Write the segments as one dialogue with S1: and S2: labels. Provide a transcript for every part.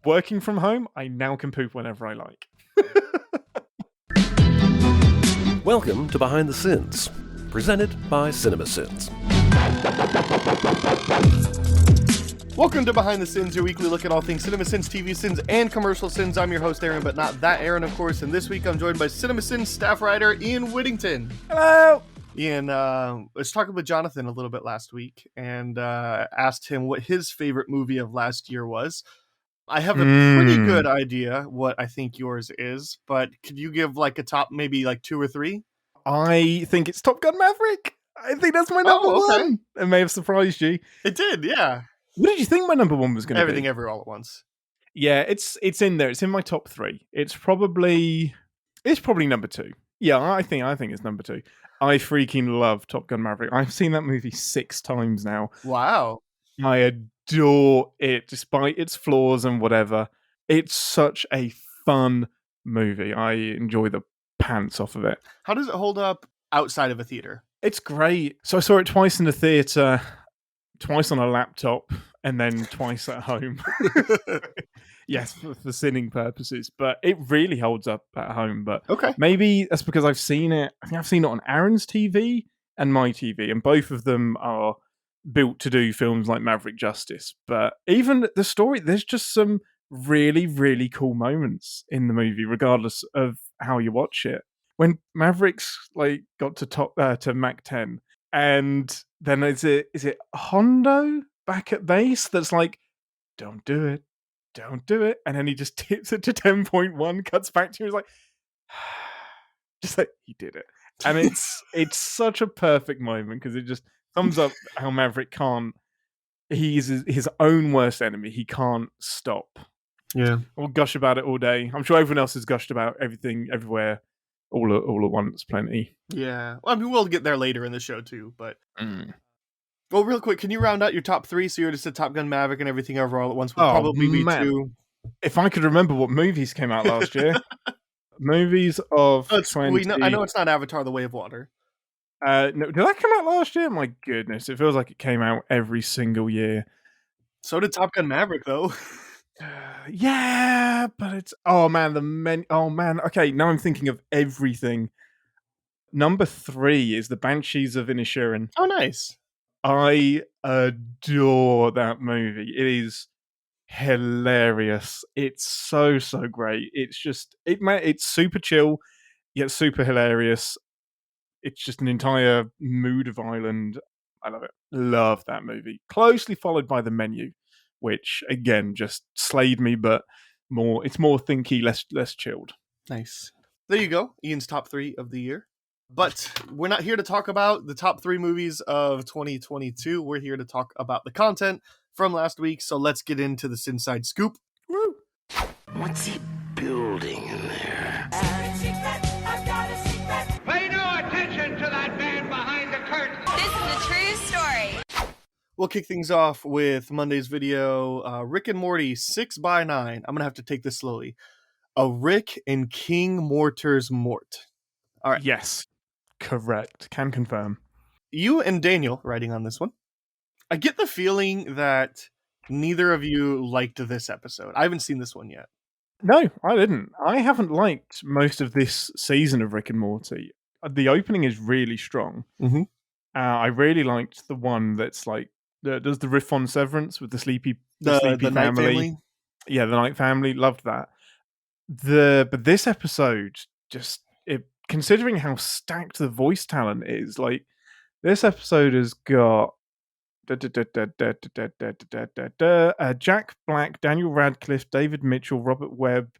S1: working from home, I now can poop whenever I like.
S2: Welcome to Behind the Sins, presented by CinemaSins.
S3: Welcome to Behind the Sins, your weekly look at all things CinemaSins, TV sins, and commercial sins. I'm your host, Aaron, but not that Aaron, of course. And this week I'm joined by CinemaSins staff writer Ian Whittington.
S1: Hello!
S3: Ian was talking with Jonathan a little bit last week and asked him what his favorite movie of last year was. I have a pretty good idea what I think yours is, but could you give like a top, maybe like 2 or 3?
S1: I think it's Top Gun Maverick. I think that's my number one. It may have surprised you.
S3: It did, yeah.
S1: What did you think my number one was going to be?
S3: Everything, Everywhere, All at Once.
S1: Yeah, it's in there. It's in my top 3. It's probably number 2. Yeah, I think it's number 2. I freaking love Top Gun Maverick. I've seen that movie 6 times now.
S3: Wow.
S1: I adore it, despite its flaws and whatever. It's such a fun movie. I enjoy the pants off of it.
S3: How does it hold up outside of a theater?
S1: It's great. So I saw it twice in the theater, twice on a laptop, and then twice at home. Yes, for sinning purposes. But it really holds up at home. But
S3: okay,
S1: maybe that's because I've seen it. I think I've seen it on Aaron's TV and my TV, and both of them are built to do films like Maverick justice. But even the story, there's just some really, really cool moments in the movie, regardless of how you watch it. When Maverick's like got to Mach 10, and then is it Hondo back at base that's like, don't do it, and then he just tips it to 10.1, cuts back to you, he's like, just like, he did it. And it's such a perfect moment because it just sums up how Maverick can't. He's his own worst enemy. He can't stop.
S3: Yeah,
S1: we'll gush about it all day. I'm sure everyone else has gushed about everything, everywhere, all at once, plenty.
S3: Yeah, well, I mean, we'll get there later in the show too. But well, real quick, can you round out your top 3? So you already said Top Gun Maverick and Everything Everywhere All at Once would probably be 2.
S1: If I could remember what movies came out last year, movies of 20.
S3: I know it's not Avatar: The Way of Water.
S1: No, did that come out last year? My goodness, it feels like it came out every single year.
S3: So did Top Gun Maverick, though.
S1: Yeah, but it's okay, now I'm thinking of everything. Number 3 is The Banshees of Inisherin.
S3: Oh, nice.
S1: I adore that movie. It is hilarious. It's so great. It's just it's super chill, yet super hilarious. It's just an entire mood of Ireland. I love it. Love that movie. Closely followed by The Menu, which again just slayed me, but it's more thinky, less chilled.
S3: Nice. There you go. Ian's top 3 of the year. But we're not here to talk about the top 3 movies of 2022. We're here to talk about the content from last week. So let's get into the SinSide Scoop.
S1: Woo!
S2: What's he building in there?
S4: I've got a secret.
S5: Pay no attention to that man behind the curtain.
S4: This is a true story.
S3: We'll kick things off with Monday's video, Rick and Morty 6x9. I'm going to have to take this slowly. A Rick and King Morturs Mort. All right.
S1: Yes, correct. Can confirm.
S3: You and Daniel writing on this one. I get the feeling that neither of you liked this episode. I haven't seen this one yet.
S1: No, I didn't. I haven't liked most of this season of Rick and Morty. The opening is really strong.
S3: Mm-hmm.
S1: I really liked the one that's like does the riff on Severance with the sleepy
S3: family.
S1: Night family. Yeah, the Night Family. Loved that. But this episode just considering how stacked the voice talent is, like this episode has got Jack Black, Daniel Radcliffe, David Mitchell, Robert Webb.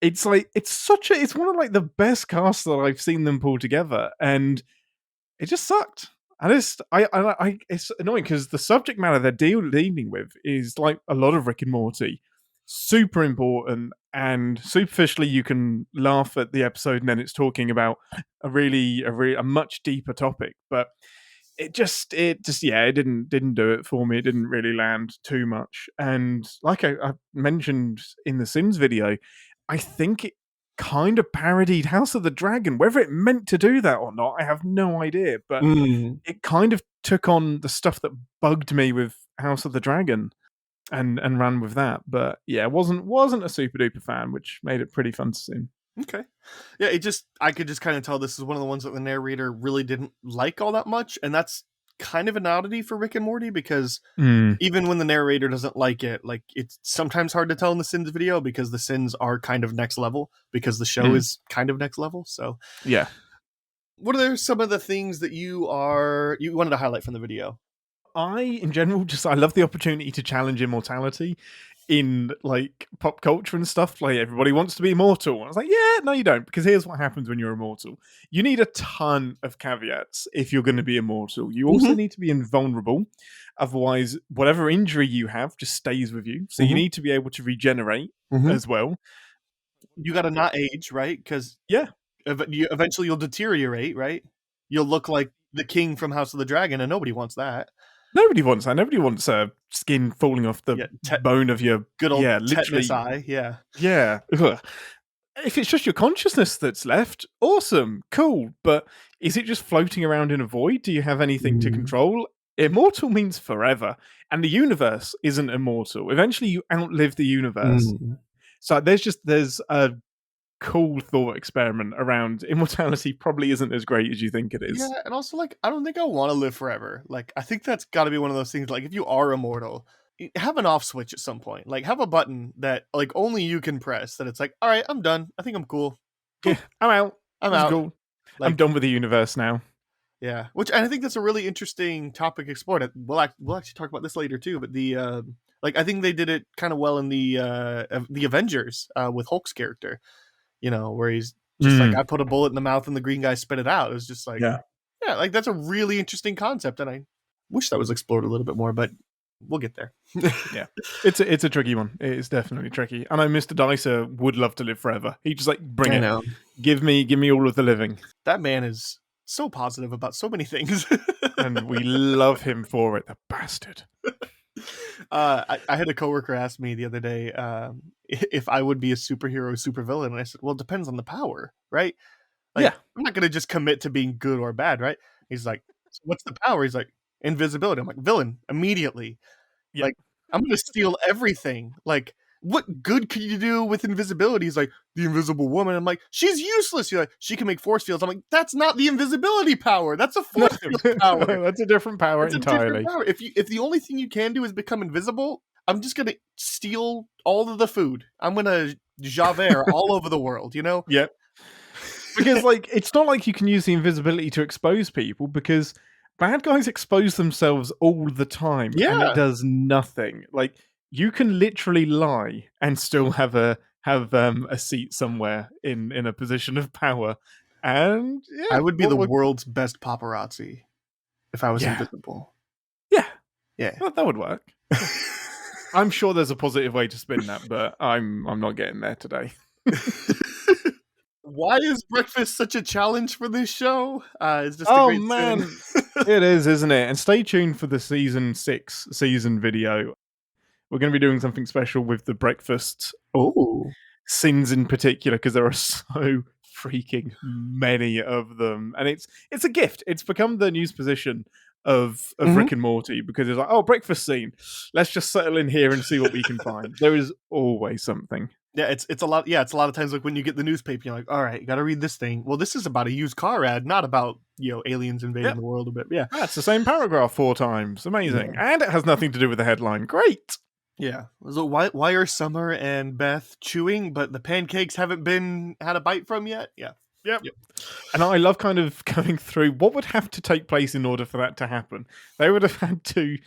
S1: It's like it's one of like the best casts that I've seen them pull together, and it just sucked. It's annoying because the subject matter they're dealing with is like a lot of Rick and Morty, super important, and superficially you can laugh at the episode and then it's talking about a much deeper topic, but it didn't do it for me. It didn't really land too much, and like I mentioned in the Sims video, I think it kind of parodied House of the Dragon. Whether it meant to do that or not, I have no idea, but it kind of took on the stuff that bugged me with House of the Dragon. and ran with that. But yeah, wasn't a super duper fan, which made it pretty fun to see.
S3: Okay. Yeah, I could just kind of tell this is one of the ones that the narrator really didn't like all that much, and that's kind of an oddity for Rick and Morty, because even when the narrator doesn't like it, like, it's sometimes hard to tell in the Sins video because the Sins are kind of next level, because the show is kind of next level. So
S1: Yeah.
S3: what are some of the things that you wanted to highlight from the video?
S1: In general, I love the opportunity to challenge immortality in like pop culture and stuff. Like, everybody wants to be immortal. I was like, yeah, no, you don't, because here's what happens when you're immortal. You need a ton of caveats if you're going to be immortal. You also need to be invulnerable. Otherwise, whatever injury you have just stays with you. So you need to be able to regenerate as well.
S3: You got to not age, right? Because
S1: Yeah.
S3: eventually you'll deteriorate, right? You'll look like the king from House of the Dragon, and nobody wants that.
S1: Nobody wants that. Nobody wants skin falling off the bone of your
S3: good old
S1: literally
S3: tetanus eye. Yeah.
S1: Yeah. Ugh. If it's just your consciousness that's left, awesome, cool. But is it just floating around in a void? Do you have anything to control? Immortal means forever, and the universe isn't immortal. Eventually, you outlive the universe. So there's a cool thought experiment around immortality. Probably isn't as great as you think it is.
S3: Yeah, and also, like, I don't think I want to live forever. Like, I think that's got to be one of those things. Like, if you are immortal, have an off switch at some point. Like, have a button that like only you can press. That it's like, all right, I'm done. I think I'm cool.
S1: Yeah, I'm out.
S3: I'm out.
S1: Cool.
S3: Like,
S1: I'm done with the universe now.
S3: Yeah, and I think that's a really interesting topic explored. We'll actually talk about this later too. But the like, I think they did it kind of well in the Avengers with Hulk's character. You know, where he's just like, I put a bullet in the mouth and the green guy spit it out. It was just like, yeah, like, that's a really interesting concept, and I wish that was explored a little bit more, but we'll get there.
S1: Yeah, it's a tricky one. It's definitely tricky. I know Mr. Dicer would love to live forever. He just like, bring it. Give me all of the living.
S3: That man is so positive about so many things,
S1: and we love him for it. The bastard.
S3: I had a coworker ask me the other day if I would be a superhero or supervillain, and I said, well, it depends on the power, right? Like,
S1: yeah,
S3: I'm not going to just commit to being good or bad, right? He's like, so what's the power? He's like, invisibility. I'm like, villain, immediately. Yeah. Like, I'm going to steal everything. Like, what good could you do with invisibility? He's like, the invisible woman. I'm like, she's useless. You're like, she can make force fields. I'm like, that's not the invisibility power. That's a force field power.
S1: That's a different power entirely.
S3: Different power. If the only thing you can do is become invisible, I'm just gonna steal all of the food. I'm gonna Javert all over the world, you know?
S1: Yep. Because like, it's not like you can use the invisibility to expose people, because bad guys expose themselves all the time.
S3: Yeah.
S1: And it does nothing. Like, you can literally lie and still have a seat somewhere in a position of power. And yeah,
S3: I would be the world's best paparazzi if I was invisible.
S1: Yeah.
S3: Yeah.
S1: That would work. I'm sure there's a positive way to spin that, but I'm not getting there today.
S3: Why is breakfast such a challenge for this show? It's just
S1: a
S3: great
S1: man.
S3: sin.
S1: It is, isn't it? And stay tuned for the season 6 video. We're going to be doing something special with the breakfast sins in particular, because there are so freaking many of them, and it's a gift. It's become the news position of Rick and Morty, because it's like, oh, breakfast scene. Let's just settle in here and see what we can find. There is always something.
S3: Yeah, it's a lot. Yeah, it's a lot of times like when you get the newspaper, you're like, all right, you got to read this thing. Well, this is about a used car ad, not about, you know, aliens invading the world a bit. Yeah,
S1: that's the same paragraph 4 times. Amazing, and it has nothing to do with the headline. Great.
S3: Yeah. So why are Summer and Beth chewing, but the pancakes haven't had a bite from yet? Yeah.
S1: Yep. And I love kind of going through what would have to take place in order for that to happen. They would have had to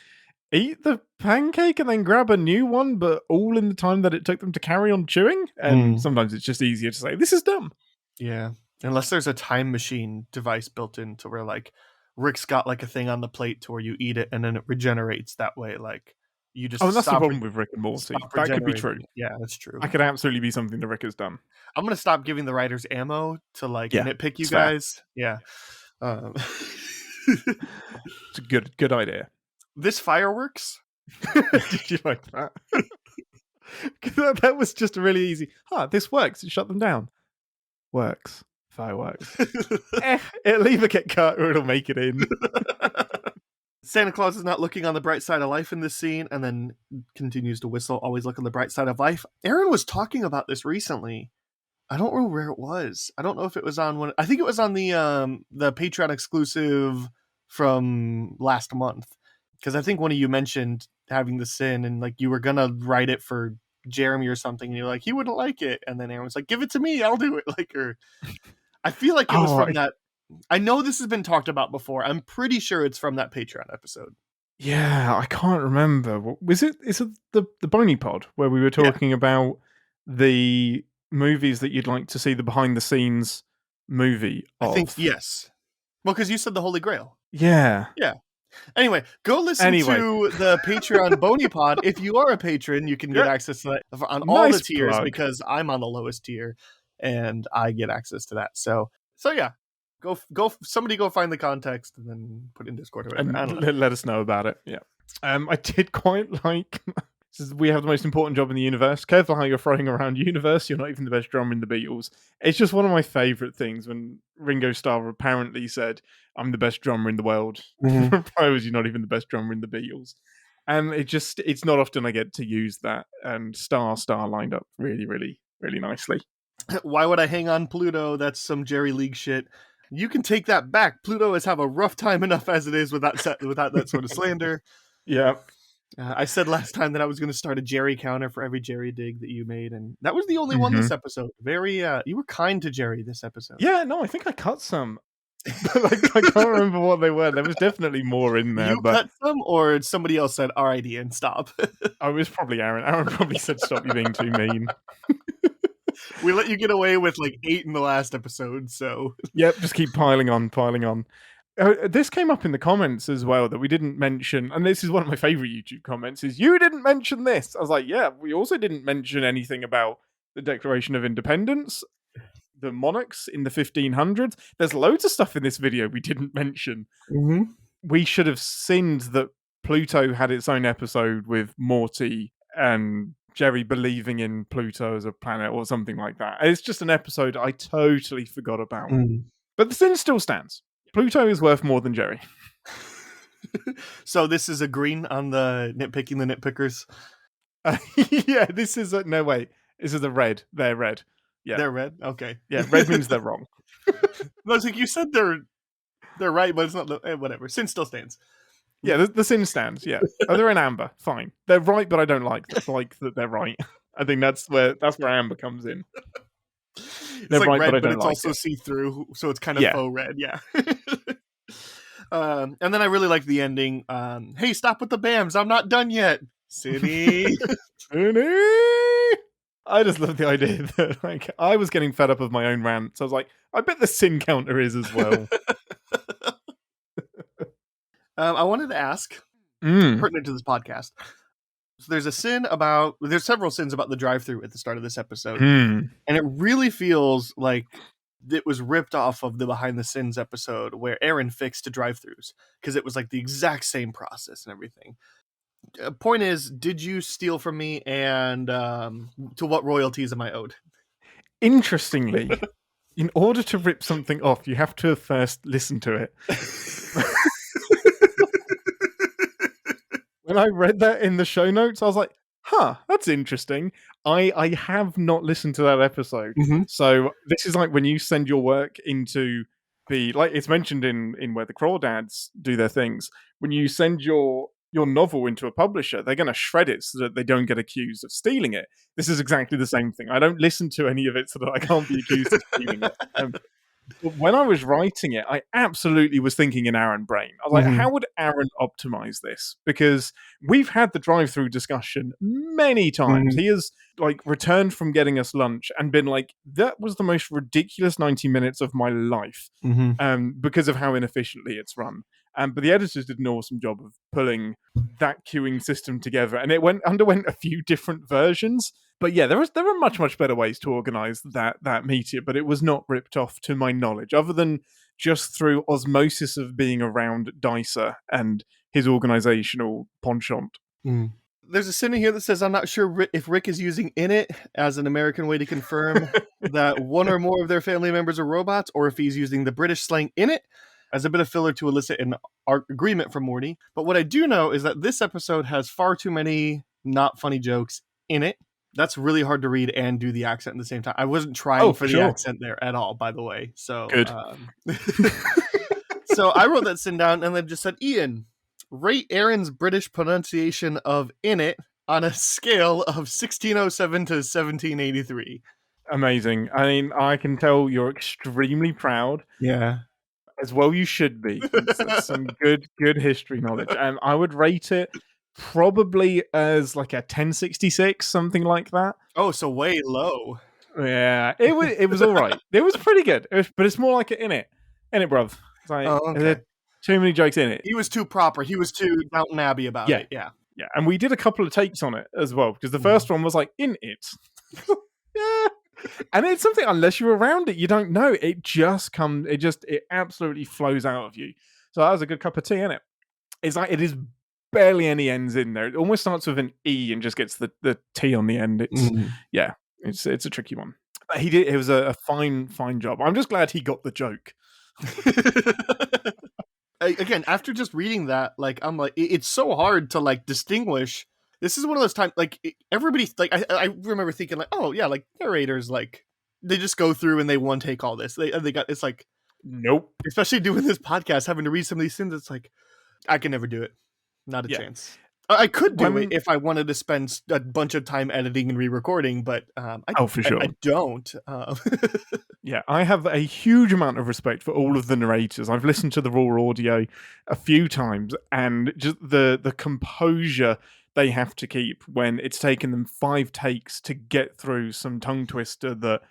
S1: eat the pancake and then grab a new one, but all in the time that it took them to carry on chewing. And sometimes it's just easier to say, this is dumb.
S3: Yeah. Unless there's a time machine device built in to where, like, Rick's got like a thing on the plate to where you eat it and then it regenerates that way. Like, you just
S1: that's the problem with Rick and Morty. That could be true.
S3: Yeah, that's true.
S1: That could absolutely be something that Rick has done.
S3: I'm going to stop giving the writers ammo to like nitpick you guys. Fair. Yeah.
S1: It's a good idea.
S3: This fireworks?
S1: Did you like that? That was just really easy. This works. Shut them down. Works. Fireworks. It'll either get cut or it'll make it in.
S3: Santa Claus is not looking on the bright side of life in this scene, and then continues to whistle, always look on the bright side of life. Aaron was talking about this recently. I don't remember where it was. I don't know if it was on one. I think it was on the Patreon exclusive from last month. Because I think one of you mentioned having the sin, and like you were gonna write it for Jeremy or something, and you're like, he wouldn't like it. And then Aaron was like, give it to me, I'll do it. Like, or I feel like it was from that. I know this has been talked about before. I'm pretty sure it's from that Patreon episode.
S1: Yeah, I can't remember. Was it? Is it the Bony Pod where we were talking about the movies that you'd like to see the behind the scenes movie of?
S3: I think yes. Well, because you said the Holy Grail.
S1: Yeah.
S3: Yeah. Anyway, go listen to the Patreon Bony Pod. If you are a patron, you can get access to that on all the tiers because I'm on the lowest tier and I get access to that. So yeah. Go! Somebody go find the context and then put it in Discord or whatever.
S1: And let us know about it. Yeah, I did quite like. We have the most important job in the universe. Careful how you're throwing around universe. You're not even the best drummer in the Beatles. It's just one of my favorite things when Ringo Starr apparently said, "I'm the best drummer in the world."
S3: Mm-hmm.
S1: Propose you're not even the best drummer in the Beatles. And it's not often I get to use that. And Starr lined up really, really, really nicely.
S3: Why would I hang on Pluto? That's some Jerry League shit. You can take that back. Pluto has have a rough time enough as it is without that sort of slander.
S1: Yeah.
S3: I said last time that I was going to start a Jerry counter for every Jerry dig that you made, and that was the only one this episode. Very, you were kind to Jerry this episode.
S1: Yeah, no, I think I cut some. I can't remember what they were. There was definitely more in there.
S3: You cut some, or somebody else said, "Alright, Ian, stop."
S1: Oh, it was probably Aaron. Aaron probably said, "Stop, you being too mean."
S3: We let you get away with like 8 in the last episode, so...
S1: Yep, just keep piling on. This came up in the comments as well that we didn't mention, and this is one of my favourite YouTube comments, is you didn't mention this. I was like, yeah, we also didn't mention anything about the Declaration of Independence, the monarchs in the 1500s. There's loads of stuff in this video we didn't mention.
S3: Mm-hmm.
S1: We should have sinned that Pluto had its own episode with Morty and Jerry believing in Pluto as a planet or something like that. It's just an episode I totally forgot about. But the sin still stands. Pluto is worth more than Jerry.
S3: So this is a green on the nitpicking the nitpickers?
S1: Yeah, this is no, wait. This is a red. They're red. Yeah.
S3: They're red? Okay.
S1: Yeah, red means they're wrong.
S3: No, it's like you said they're right, but it's not... whatever. Sin still stands.
S1: Yeah, the sin stands, yeah. Oh, they're in amber. Fine. They're right, but I don't like that they're right. I think that's where amber comes in.
S3: It's
S1: they're
S3: like
S1: right,
S3: red,
S1: but I
S3: but
S1: don't
S3: it's
S1: like
S3: also
S1: it.
S3: see-through, so it's kind of faux red, yeah. And then I really like the ending. Hey, stop with the BAMs. I'm not done yet. City.
S1: City. I just love the idea that like I was getting fed up of my own rants. I was like, I bet the sin counter is as well.
S3: I wanted to ask, pertinent to this podcast. So there's several sins about the drive-thru at the start of this episode. And it really feels like it was ripped off of the Behind the Sins episode where Aaron fixed drive-thrus because it was like the exact same process and everything. Point is, did you steal from me, and to what royalties am I owed?
S1: Interestingly, in order to rip something off, you have to first listen to it. When I read that in the show notes, I was like, huh, that's interesting. I have not listened to that episode. So this is like when you send your work into like it's mentioned in where the Crawdads do their things. When you send your novel into a publisher, they're going to shred it so that they don't get accused of stealing it. This is exactly the same thing. I don't listen to any of it so that I can't be accused of stealing it. But when I was writing it, I absolutely was thinking in Aaron brain. I was like, how would Aaron optimize this? Because we've had the drive-through discussion many times. He has like returned from getting us lunch and been like, that was the most ridiculous 90 minutes of my life because of how inefficiently it's run. But the editors did an awesome job of pulling that queuing system together, and it underwent a few different versions. But yeah, there are much, much better ways to organize that meteor, but it was not ripped off to my knowledge, other than just through osmosis of being around Dicer and his organizational penchant.
S3: There's a sin in here that says, I'm not sure if Rick is using "init" as an American way to confirm that one or more of their family members are robots, or if he's using the British slang "init." as a bit of filler to elicit an agreement from Morty. But what I do know is that this episode has far too many not funny jokes in it. That's really hard to read and do the accent at the same time. I wasn't trying for the accent there at all, by the way. So
S1: good.
S3: So I wrote that sin down and then just said, Ian, rate Aaron's British pronunciation of "in it" on a scale of 1607 to 1783.
S1: Amazing. I mean, I can tell you're extremely proud.
S3: Yeah.
S1: As well you should be. That's some good history knowledge. I would rate it probably as like a 1066, something like that.
S3: Oh, so way low.
S1: Yeah, it was all right. It was pretty good, but it's more like in it, bruv. It's like,
S3: okay.
S1: Too many jokes in it.
S3: He was too proper. He was too Downton Abbey about it. Yeah.
S1: Yeah, and we did a couple of takes on it as well, because the first one was like, in it. Yeah. And it's something, unless you're around it, you don't know. It just comes, it absolutely flows out of you. So that was a good cup of tea, isn't it? It's like, it is barely any ends in there. It almost starts with an E and just gets the T on the end. It's a tricky one. But he did, it was a fine job. I'm just glad he got the joke.
S3: Again, after just reading that, like, I'm like, it's so hard to like distinguish. This is one of those times, like, everybody, like, I remember thinking, like, oh yeah, like narrators, like, they just go through and they one take all this. They got, it's like,
S1: nope.
S3: Especially doing this podcast, having to read some of these things, it's like, I can never do it. Not a chance. I could do it if I wanted to spend a bunch of time editing and re-recording, but
S1: for sure.
S3: I don't.
S1: Yeah, I have a huge amount of respect for all of the narrators. I've listened to the raw audio a few times, and just the composure they have to keep when it's taken them 5 takes to get through some tongue twister that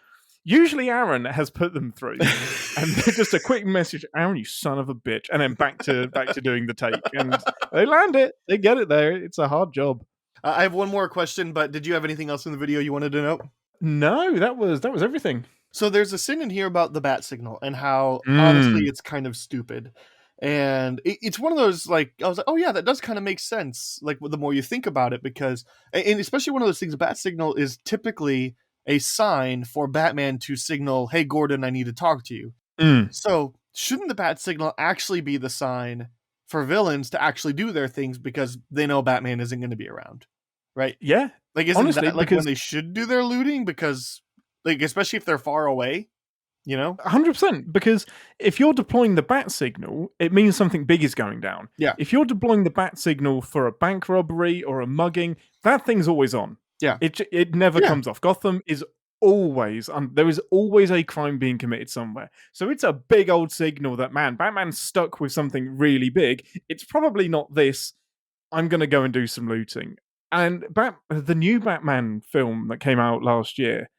S1: usually Aaron has put them through. And they're just a quick message, Aaron, you son of a bitch, and then back to doing the take. And they land it. They get it there. It's a hard job.
S3: I have one more question, but did you have anything else in the video you wanted to know?
S1: No, that was everything.
S3: So there's a sin in here about the Batsignal and how honestly it's kind of stupid. And it's one of those, like, I was like, oh yeah, that does kind of make sense. Like, the more you think about it, because, and especially one of those things, the Batsignal is typically a sign for Batman to signal, hey, Gordon, I need to talk to you. So shouldn't the Batsignal actually be the sign for villains to actually do their things because they know Batman isn't going to be around? Right?
S1: Yeah.
S3: Like, isn't honestly, that like when they should do their looting? Because, like, especially if they're far away, you know?
S1: 100%. Because if you're deploying the bat signal, it means something big is going down.
S3: Yeah.
S1: If you're deploying the bat signal for a bank robbery or a mugging, that thing's always on.
S3: Yeah.
S1: It never comes off. Gotham is always, there is always a crime being committed somewhere. So it's a big old signal that, man, Batman's stuck with something really big. It's probably not this. I'm going to go and do some looting. And the new Batman film that came out last year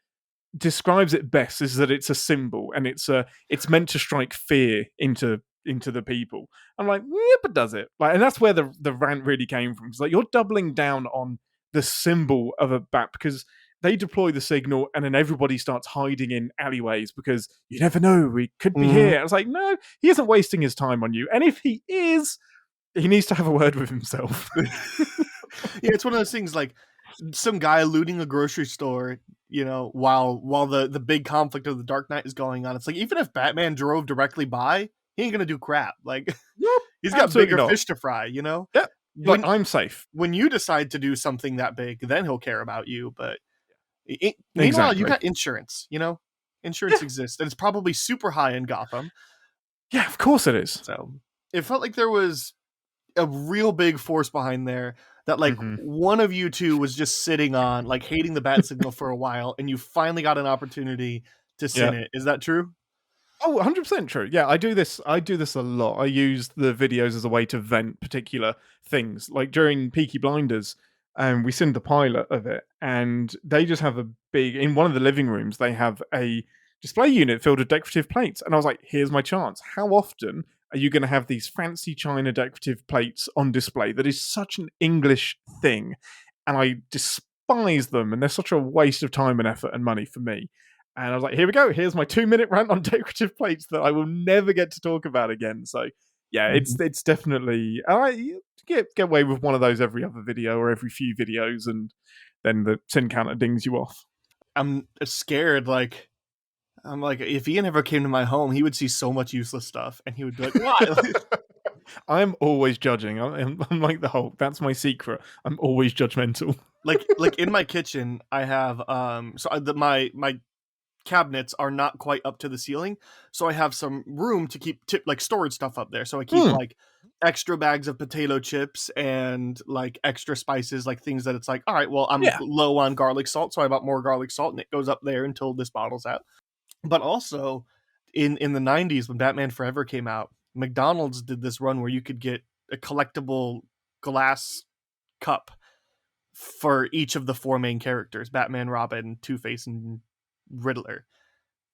S1: describes it best, is that it's a symbol and it's meant to strike fear into the people. I'm like, yeah, but does it? Like, and that's where the rant really came from. It's like, you're doubling down on the symbol of a bat, because they deploy the signal and then everybody starts hiding in alleyways because you never know, we could be here. I was like, no, he isn't wasting his time on you. And if he is, he needs to have a word with himself.
S3: Yeah, it's one of those things, like some guy looting a grocery store, you know, while the big conflict of the Dark Knight is going on. It's like, even if Batman drove directly by, he ain't gonna do crap. Like, he's got bigger fish to fry, you know?
S1: Yeah. Like, I'm safe.
S3: When you decide to do something that big, then he'll care about you. But meanwhile, you got insurance, you know? Insurance exists, and it's probably super high in Gotham.
S1: Yeah, of course it is.
S3: So it felt like there was a real big force behind there that, like, one of you two was just sitting on, like, hating the bat signal for a while, and you finally got an opportunity to sin it. Is that true?
S1: Oh, 100% true. Yeah, I do this a lot. I use the videos as a way to vent particular things. Like during Peaky Blinders, we sinned the pilot of it, and they just have in one of the living rooms, they have a display unit filled with decorative plates. And I was like, here's my chance. How often are you going to have these fancy China decorative plates on display? That is such an English thing. And I despise them. And they're such a waste of time and effort and money for me. And I was like, here we go. Here's my 2-minute rant on decorative plates that I will never get to talk about again. So yeah, it's definitely, I get away with one of those every other video or every few videos. And then the sin counter dings you off.
S3: I'm scared. Like, I'm like, if Ian ever came to my home, he would see so much useless stuff, and he would be like, "Why?"
S1: I'm always judging. I'm like the Hulk. That's my secret. I'm always judgmental.
S3: like in my kitchen, I have my cabinets are not quite up to the ceiling, so I have some room to keep like storage stuff up there. So I keep like extra bags of potato chips and like extra spices, like things that it's like, all right, well, I'm low on garlic salt, so I bought more garlic salt, and it goes up there until this bottle's out. But also, in the 90s when Batman Forever came out, McDonald's did this run where you could get a collectible glass cup for each of the four main characters: Batman, Robin, Two-Face, and Riddler.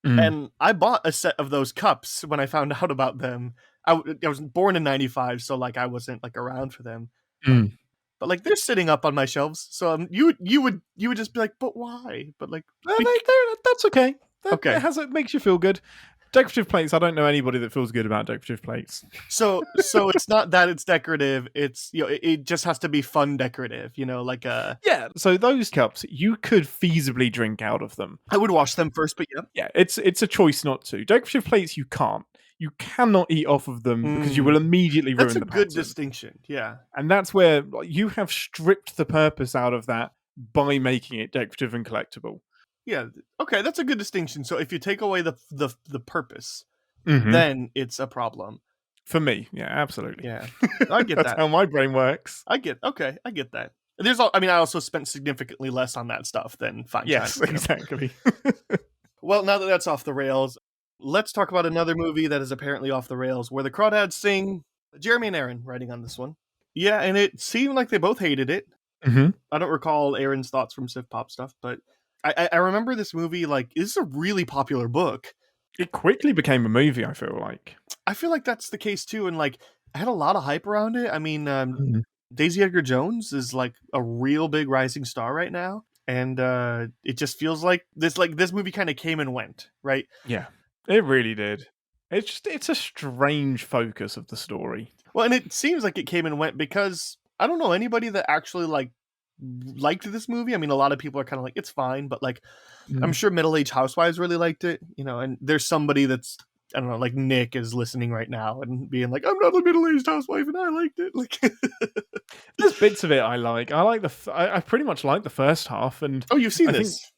S3: And I bought a set of those cups when I found out about them. I was born in 95, so like I wasn't like around for them. But like they're sitting up on my shelves, so you would just be like, but why? But like
S1: that's okay.
S3: Okay.
S1: It makes you feel good. Decorative plates. I don't know anybody that feels good about decorative plates.
S3: So it's not that it's decorative. It's, you know, it just has to be fun decorative. You know, like
S1: yeah. So those cups, you could feasibly drink out of them.
S3: I would wash them first, but
S1: yeah, it's a choice not to. Decorative plates, you can't. You cannot eat off of them because you will immediately ruin the pattern.
S3: That's a good distinction. Yeah,
S1: and that's where you have stripped the purpose out of that by making it decorative and collectible.
S3: Yeah. Okay, that's a good distinction. So if you take away the purpose, then it's a problem.
S1: For me, yeah, absolutely.
S3: Yeah, I get
S1: That's
S3: that.
S1: how my brain works.
S3: I get that. I also spent significantly less on that stuff than Fine
S1: Yes,
S3: China,
S1: exactly.
S3: Well, now that that's off the rails, let's talk about another movie that is apparently off the rails, where the Crawdads sing. Jeremy and Aaron writing on this one. Yeah, and it seemed like they both hated it. I don't recall Aaron's thoughts from Civ Pop stuff, but I remember this movie, like, this is a really popular book.
S1: It quickly became a movie, I feel like.
S3: I feel like that's the case too, and like I had a lot of hype around it. I mean, Daisy Edgar Jones is like a real big rising star right now, and it just feels like this movie kind of came and went, right?
S1: Yeah, it really did. It's a strange focus of the story.
S3: Well, and it seems like it came and went because I don't know anybody that actually liked this movie. I mean, a lot of people are kind of like, it's fine, but like I'm sure middle-aged housewives really liked it, you know, and there's somebody that's, I don't know, like Nick is listening right now and being like, I'm not a middle-aged housewife and I liked it. Like,
S1: there's bits of it I like. I pretty much like the first half. And
S3: oh, you've seen this?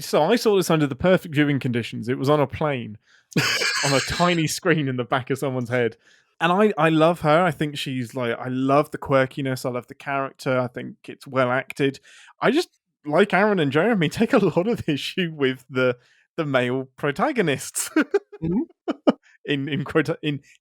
S1: So I saw this under the perfect viewing conditions. It was on a plane, on a tiny screen in the back of someone's head. And I love her. I think she's like, I love the quirkiness. I love the character. I think it's well acted. I just, like Aaron and Jeremy, take a lot of issue with the male protagonists. In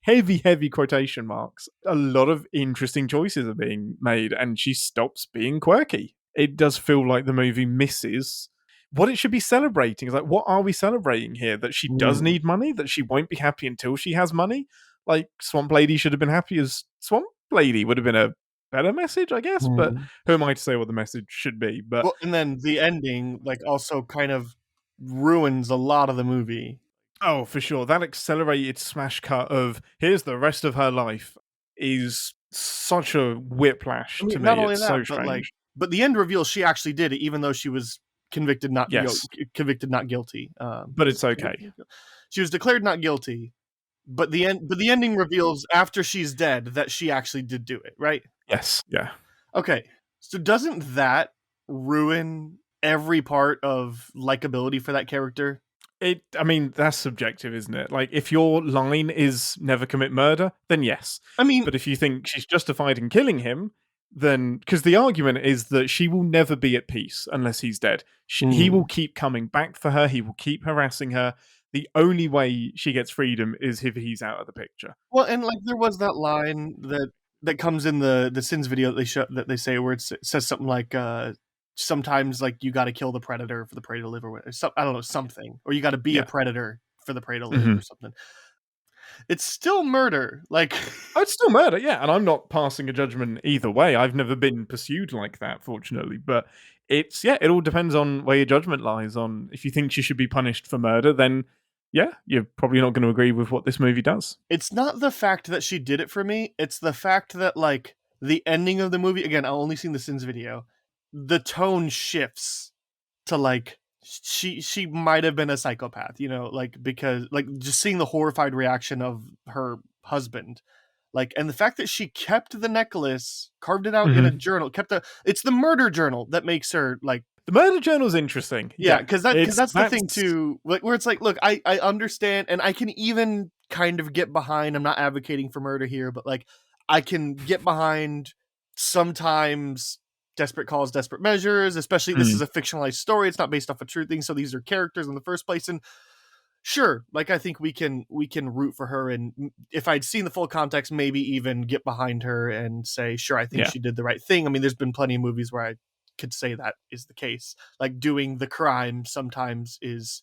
S1: heavy quotation marks. A lot of interesting choices are being made, and she stops being quirky. It does feel like the movie misses what it should be celebrating. It's like, what are we celebrating here? That she does need money? That she won't be happy until she has money? Like, Swamp Lady should have been happy as Swamp Lady would have been a better message, I guess. But who am I to say what the message should be? But
S3: well, and then the ending, like, also kind of ruins a lot of the movie.
S1: Oh, for sure. That accelerated smash cut of here's the rest of her life is such a whiplash to me.
S3: Not only
S1: it's
S3: that,
S1: so strange.
S3: but the end reveal, she actually did it, even though she was convicted not guilty.
S1: But it's okay.
S3: She was declared not guilty. But the ending reveals after she's dead that she actually did do it, right?
S1: Yes. Yeah.
S3: Okay. So doesn't that ruin every part of likability for that character?
S1: I mean, that's subjective, isn't it? Like, if your line is never commit murder, then yes.
S3: I mean,
S1: but if you think she's justified in killing him, then because the argument is that she will never be at peace unless he's dead. He will keep coming back for her. He will keep harassing her. The only way she gets freedom is if he's out of the picture.
S3: Well, and like there was that line that comes in the Sins video that they say where it says something like sometimes like you got to kill the predator for the prey to live, or I don't know, something, or you got to be a predator for the prey to live, or something. It's still murder. Like,
S1: it's still murder, yeah. And I'm not passing a judgment either way. I've never been pursued like that, fortunately. But it all depends on where your judgment lies. On if you think she should be punished for murder, then yeah, you're probably not going to agree with what this movie does.
S3: It's not the fact that she did it for me. It's the fact that, like, the ending of the movie, again, I've only seen the Sins video, the tone shifts to, like, she might have been a psychopath, like, because like just seeing the horrified reaction of her husband, like, and the fact that she kept the necklace, carved it out in a journal, it's the murder journal that makes her like.
S1: The murder journal's interesting.
S3: Yeah, because that's the thing too, like, where it's like, look, I understand, and I can even kind of get behind. I'm not advocating for murder here, but like, I can get behind sometimes desperate calls, desperate measures, especially this is a fictionalized story. It's not based off a true thing. So these are characters in the first place. And sure, like, I think we can root for her. And if I'd seen the full context, maybe even get behind her and say, sure, I think she did the right thing. I mean, there's been plenty of movies where I could say that is the case. Like, doing the crime sometimes is,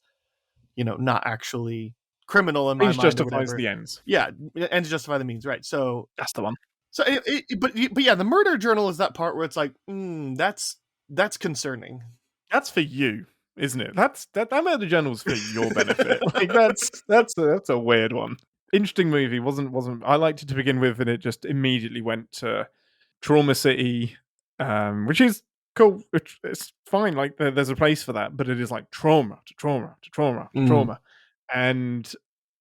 S3: not actually criminal in my mind.
S1: Justifies the ends.
S3: Yeah. Ends justify the means. Right. So
S1: that's the one.
S3: So, but yeah, the murder journal is that part where it's like, that's concerning.
S1: That's for you, isn't it? That murder journal's for your benefit. Like, that's a weird one. Interesting movie. Wasn't I liked it to begin with, and it just immediately went to Trauma City, which is cool. It's fine. Like, there's a place for that, but it is like trauma to trauma to trauma to trauma, and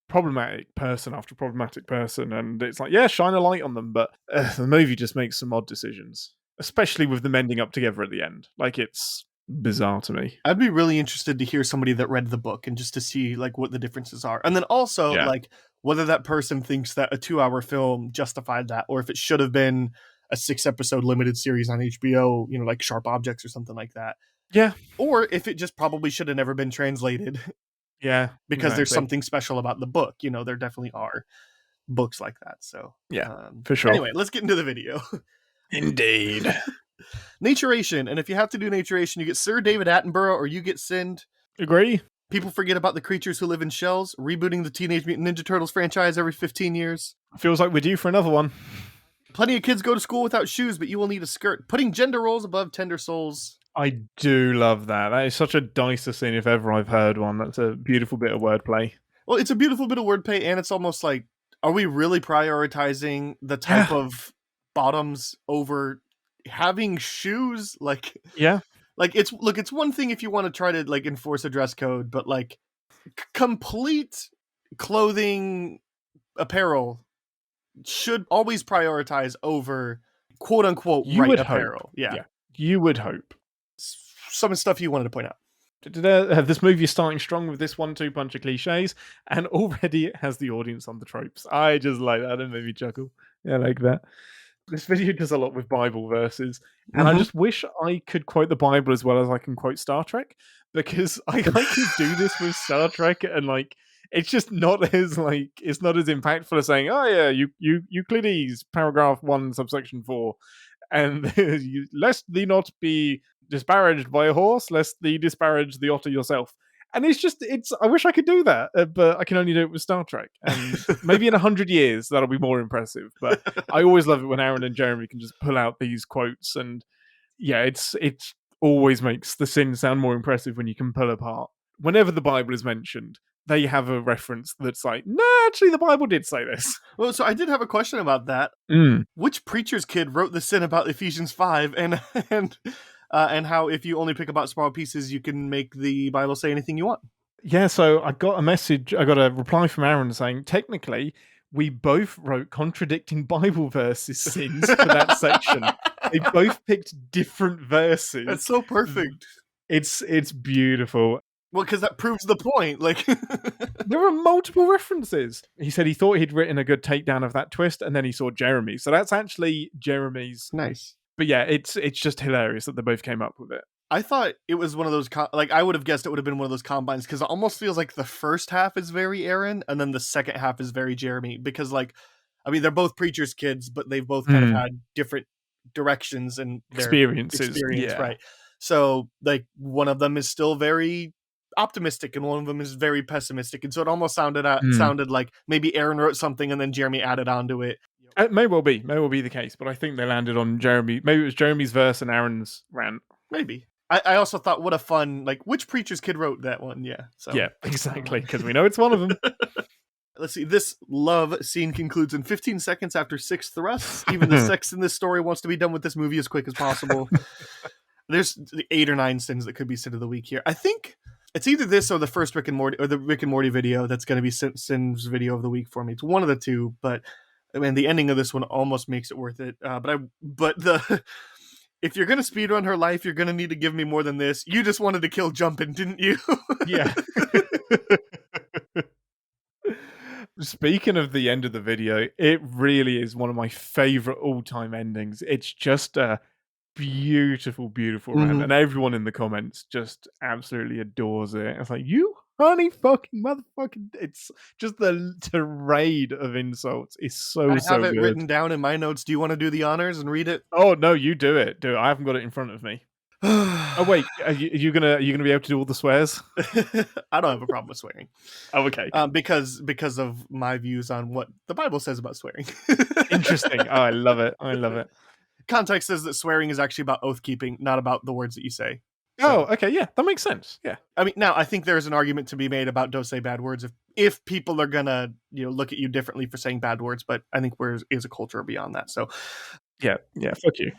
S1: problematic person after problematic person, and it's like, yeah, shine a light on them, but the movie just makes some odd decisions, especially with them ending up together at the end. Like, it's bizarre to me.
S3: I'd be really interested to hear somebody that read the book and just to see like what the differences are, and then also like whether that person thinks that a 2-hour film justified that, or if it should have been a 6-episode limited series on HBO, like Sharp Objects or something like that.
S1: Yeah.
S3: Or if it just probably should have never been translated.
S1: Yeah,
S3: because there's something special about the book. There definitely are books like that. So
S1: yeah, for sure.
S3: Anyway, let's get into the video.
S1: Indeed.
S3: Naturation, and if you have to do naturation, you get Sir David Attenborough or you get Sind.
S1: Agree.
S3: People forget about the creatures who live in shells. Rebooting the Teenage Mutant Ninja Turtles franchise every 15 years.
S1: Feels like we're due for another one.
S3: Plenty of kids go to school without shoes, but you will need a skirt. Putting gender roles above tender souls.
S1: I do love that. That is such a Dicer scene if ever I've heard one. That's a beautiful bit of wordplay.
S3: Well, it's a beautiful bit of wordplay, and it's almost like, are we really prioritizing the type of bottoms over having shoes? Like,
S1: yeah.
S3: Like, it's one thing if you want to try to like enforce a dress code, but like complete clothing apparel should always prioritize over quote unquote right apparel. Yeah.
S1: You would hope.
S3: Some stuff you wanted to point out.
S1: This movie is starting strong with this 1-2 punch of cliches, and already it has the audience on the tropes. I just like that. It made me chuckle. Yeah, I like that. This video does a lot with Bible verses, and I just wish I could quote the Bible as well as I can quote Star Trek, because I can do this with Star Trek, and like, it's just not as like, it's not as impactful as saying, oh yeah, Euclides, paragraph 1, subsection 4, and lest thee not be disparaged by a horse, lest thee disparage the otter yourself. And I wish I could do that, but I can only do it with Star Trek. And maybe in 100 years, that'll be more impressive. But I always love it when Aaron and Jeremy can just pull out these quotes. And yeah, it always makes the sin sound more impressive when you can pull apart. Whenever the Bible is mentioned, they have a reference that's like, no, actually, the Bible did say this.
S3: Well, so I did have a question about that. Which preacher's kid wrote the sin about Ephesians 5 and how if you only pick about small pieces, you can make the Bible say anything you want?
S1: Yeah, so I got a reply from Aaron saying, technically, we both wrote contradicting Bible verses sins for that section. They both picked different verses.
S3: That's so perfect.
S1: It's beautiful.
S3: Well, because that proves the point. Like,
S1: there are multiple references. He said he thought he'd written a good takedown of that twist, and then he saw Jeremy. So that's actually Jeremy's.
S3: Nice.
S1: But yeah, it's just hilarious that they both came up with it.
S3: I thought it was one of those, I would have guessed it would have been one of those combines, because it almost feels like the first half is very Aaron, and then the second half is very Jeremy. Because, like, I mean, they're both preachers' kids, but they've both kind of had different directions and experience, right? So, like, one of them is still very optimistic, and one of them is very pessimistic, and so it almost sounded like maybe Aaron wrote something and then Jeremy added onto it.
S1: It may well be the case, but I think they landed on Jeremy. Maybe it was Jeremy's verse and Aaron's rant.
S3: Maybe. I also thought, what a fun, like, which preacher's kid wrote that one? Yeah. So.
S1: Yeah, exactly, because we know it's one of them.
S3: Let's see. This love scene concludes in 15 seconds after 6 thrusts. Even the sex in this story wants to be done with this movie as quick as possible. There's 8 or 9 sins that could be sin of the week here. I think It's either this or the first Rick and Morty or the Rick and Morty video that's going to be Sin's video of the week for me. It's one of the two, but I mean, the ending of this one almost makes it worth it. But the if you're gonna speedrun her life, you're gonna need to give me more than this. You just wanted to kill Jumpin', didn't you?
S1: Yeah. Speaking of the end of the video, it really is one of my favorite all-time endings. It's just a beautiful, beautiful rant,
S3: Mhm.
S1: and everyone in the comments just absolutely adores it. It's like, you honey fucking motherfucking... It's just the tirade of insults is
S3: I
S1: so
S3: have it
S1: good.
S3: written down in my notes. Do you want to do the honors and read it?
S1: Oh, no, you do it. Do it. I haven't got it in front of me. Oh, wait, are you gonna be able to do all the swears?
S3: I don't have a problem with swearing.
S1: Oh, okay.
S3: Because of my views on what the Bible says about swearing.
S1: Interesting. Oh, I love it. I love it.
S3: Context says that swearing is actually about oath keeping, not about the words that you say.
S1: Oh, okay, yeah, that makes sense. Yeah.
S3: I mean, now I think there's an argument to be made about don't say bad words if people are gonna look at you differently for saying bad words, but I think there is a culture beyond that. So,
S1: Yeah, fuck you.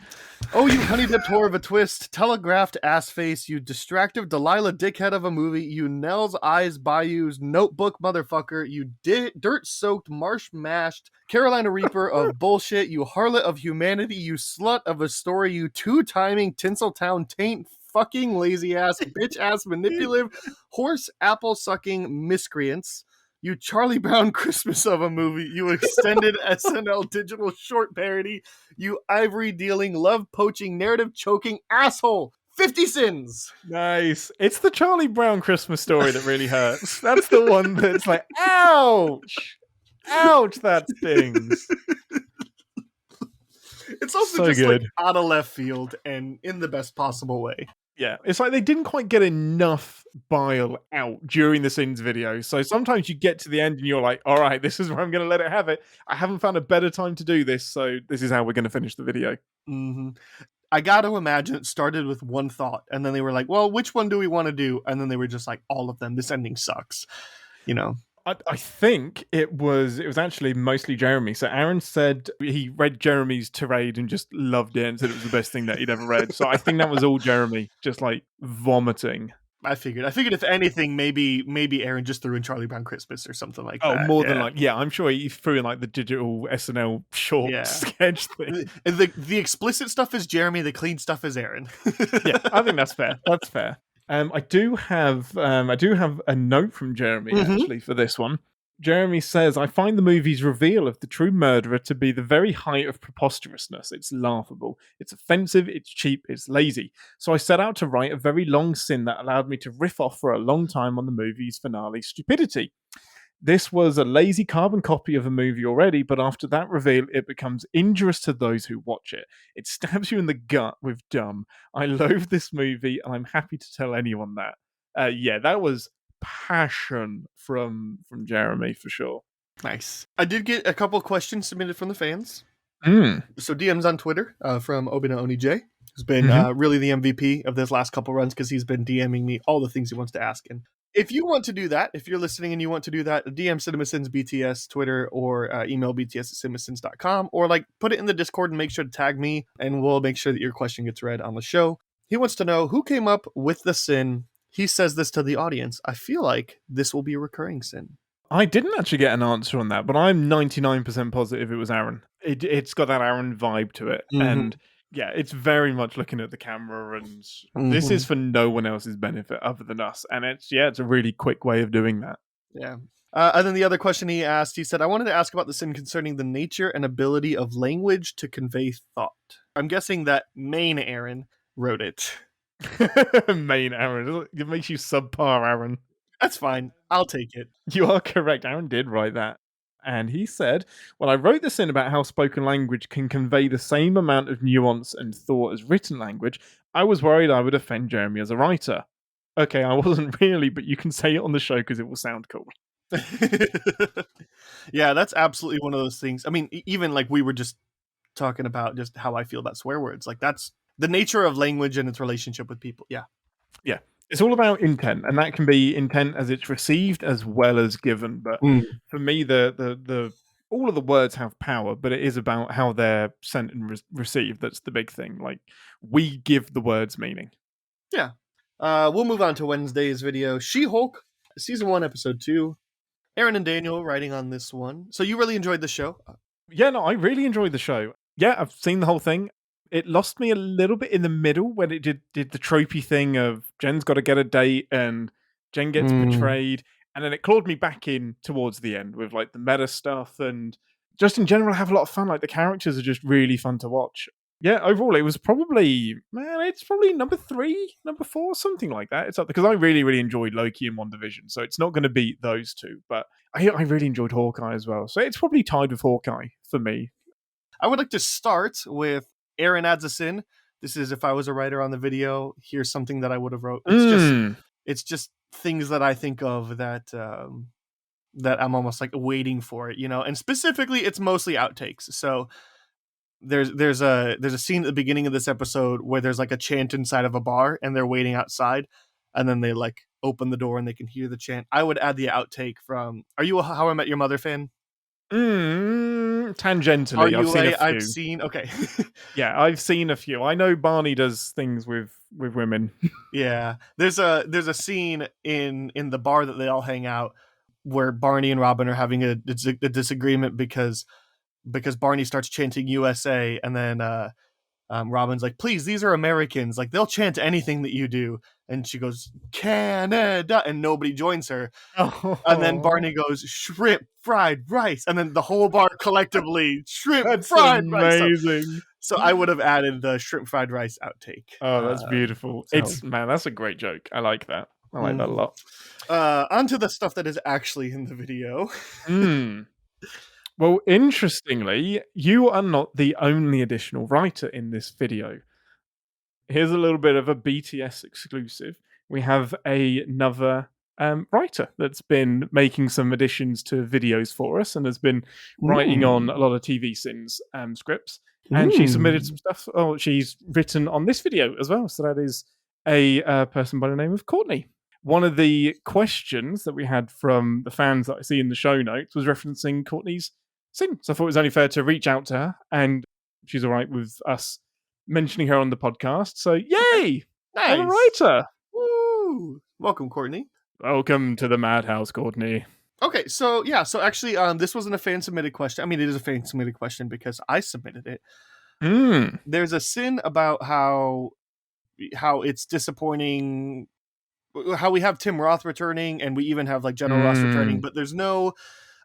S3: oh, you honey dipped whore of a twist, telegraphed ass face, you distractive Delilah dickhead of a movie, you Nell's eyes bayous notebook motherfucker, you dirt soaked marsh mashed Carolina Reaper of bullshit, you harlot of humanity, you slut of a story, you two-timing Tinseltown taint fucking lazy ass bitch ass manipulative horse apple sucking miscreants. You Charlie Brown Christmas of a movie, you extended SNL digital short parody, you ivory dealing, love poaching, narrative choking asshole. 50 sins.
S1: Nice. It's the Charlie Brown Christmas story that really hurts. That's the one that's like, ouch! Ouch, that stings.
S3: It's also
S1: So
S3: just
S1: good.
S3: like out of left field and in the best possible way.
S1: Yeah, it's like they didn't quite get enough bile out during the Sins video. So sometimes you get to the end and you're like, all right, this is where I'm going to let it have it. I haven't found a better time to do this, so this is how we're going to finish the video.
S3: Mm-hmm. I got to imagine it started with one thought, and then they were like, well, which one do we want to do? And then they were just like, all of them. This ending sucks.
S1: I think it was actually mostly Jeremy. So Aaron said he read Jeremy's tirade and just loved it and said it was the best thing that he'd ever read. So I think that was all Jeremy, just like vomiting.
S3: I figured if anything, maybe Aaron just threw in Charlie Brown Christmas or something like that.
S1: Oh, more than like, yeah, I'm sure he threw in like the digital SNL short sketch thing.
S3: The explicit stuff is Jeremy, the clean stuff is Aaron.
S1: Yeah, I think that's fair. That's fair. I do have a note from Jeremy actually for this one. Jeremy says, I find the movie's reveal of the true murderer to be the very height of preposterousness. It's laughable, it's offensive, it's cheap, it's lazy. So I set out to write a very long sin that allowed me to riff off for a long time on the movie's finale stupidity. This was a lazy carbon copy of a movie already, but after that reveal, it becomes injurious to those who watch it. It stabs you in the gut with dumb. I loathe this movie, and I'm happy to tell anyone that. Yeah, that was passion from Jeremy for sure.
S3: Nice. I did get a couple questions submitted from the fans.
S1: Mm.
S3: So DMs on Twitter from Obina Oni J, who's been really the MVP of this last couple runs because he's been DMing me all the things he wants to ask. And if you want to do that, if you're listening and you want to do that, DM CinemaSins BTS Twitter or email bts@cinemasins.com or like put it in the Discord and make sure to tag me and we'll make sure that your question gets read on the show. He wants to know who came up with the sin. He says this to the audience. I feel like this will be a recurring sin.
S1: I didn't actually get an answer on that, but I'm 99% positive it was Aaron. It's got that Aaron vibe to it. And yeah, it's very much looking at the camera, and this is for no one else's benefit other than us. And it's a really quick way of doing that.
S3: Yeah. And then the other question he asked, he said, I wanted to ask about the sin concerning the nature and ability of language to convey thought. I'm guessing that main Aaron wrote it.
S1: Main Aaron. It makes you subpar, Aaron.
S3: That's fine. I'll take it.
S1: You are correct. Aaron did write that. And he said, well, I wrote this in about how spoken language can convey the same amount of nuance and thought as written language. I was worried I would offend Jeremy as a writer. Okay, I wasn't really, but you can say it on the show because it will sound cool.
S3: Yeah, that's absolutely one of those things. I mean, even like we were just talking about just how I feel about swear words. Like that's the nature of language and its relationship with people. Yeah.
S1: Yeah. It's all about intent, and that can be intent as it's received as well as given. But for me, the all of the words have power, but it is about how they're sent and received. That's the big thing. Like we give the words meaning.
S3: Yeah. We'll move on to Wednesday's video. She-Hulk, Season 1, Episode 2. Aaron and Daniel writing on this one. So you really enjoyed the show?
S1: Yeah, no, I really enjoyed the show. Yeah, I've seen the whole thing. It lost me a little bit in the middle when it did the tropey thing of Jen's got to get a date and Jen gets betrayed. And then it clawed me back in towards the end with like the meta stuff and just in general have a lot of fun. Like the characters are just really fun to watch. Yeah, overall it was probably, it's probably number 3, number 4, something like that. It's up because I really, really enjoyed Loki and WandaVision. So it's not going to beat those two, but I really enjoyed Hawkeye as well. So it's probably tied with Hawkeye for me.
S3: I would like to start with Aaron adds a sin. This is if I was a writer on the video, here's something that I would have wrote. It's just things that I think of that that I'm almost like waiting for it, and specifically it's mostly outtakes. So there's a scene at the beginning of this episode where there's like a chant inside of a bar and they're waiting outside and then they like open the door and they can hear the chant. I would add the outtake from, are you a How I Met Your Mother fan?
S1: Tangentially,
S3: I've seen okay.
S1: Yeah, I've seen a few. I know Barney does things with women.
S3: Yeah, there's a scene in the bar that they all hang out where Barney and Robin are having a disagreement because Barney starts chanting USA and then Robin's like, please, these are Americans, like they'll chant anything that you do, and she goes Canada and nobody joins her. And then Barney goes shrimp fried rice and then the whole bar collectively shrimp fried
S1: amazing.
S3: Rice. So I would have added the shrimp fried rice outtake.
S1: That's beautiful. That's a great joke. I like that. I like that a lot.
S3: Onto the stuff that is actually in the video.
S1: Well, interestingly, you are not the only additional writer in this video. Here's a little bit of a BTS exclusive. We have another writer that's been making some additions to videos for us and has been writing on a lot of CinemaSins scripts. And she submitted some stuff. Oh, she's written on this video as well. So that is a person by the name of Courtney. One of the questions that we had from the fans that I see in the show notes was referencing Courtney's sin. So I thought it was only fair to reach out to her, and she's all right with us mentioning her on the podcast. So yay!
S3: Nice.
S1: I'm a writer.
S3: Woo! Welcome, Courtney.
S1: Welcome to the madhouse, Courtney.
S3: Okay, so actually, this wasn't a fan submitted question. I mean, it is a fan submitted question because I submitted it. There's a sin about how it's disappointing. How we have Tim Roth returning, and we even have like General Ross returning, but there's no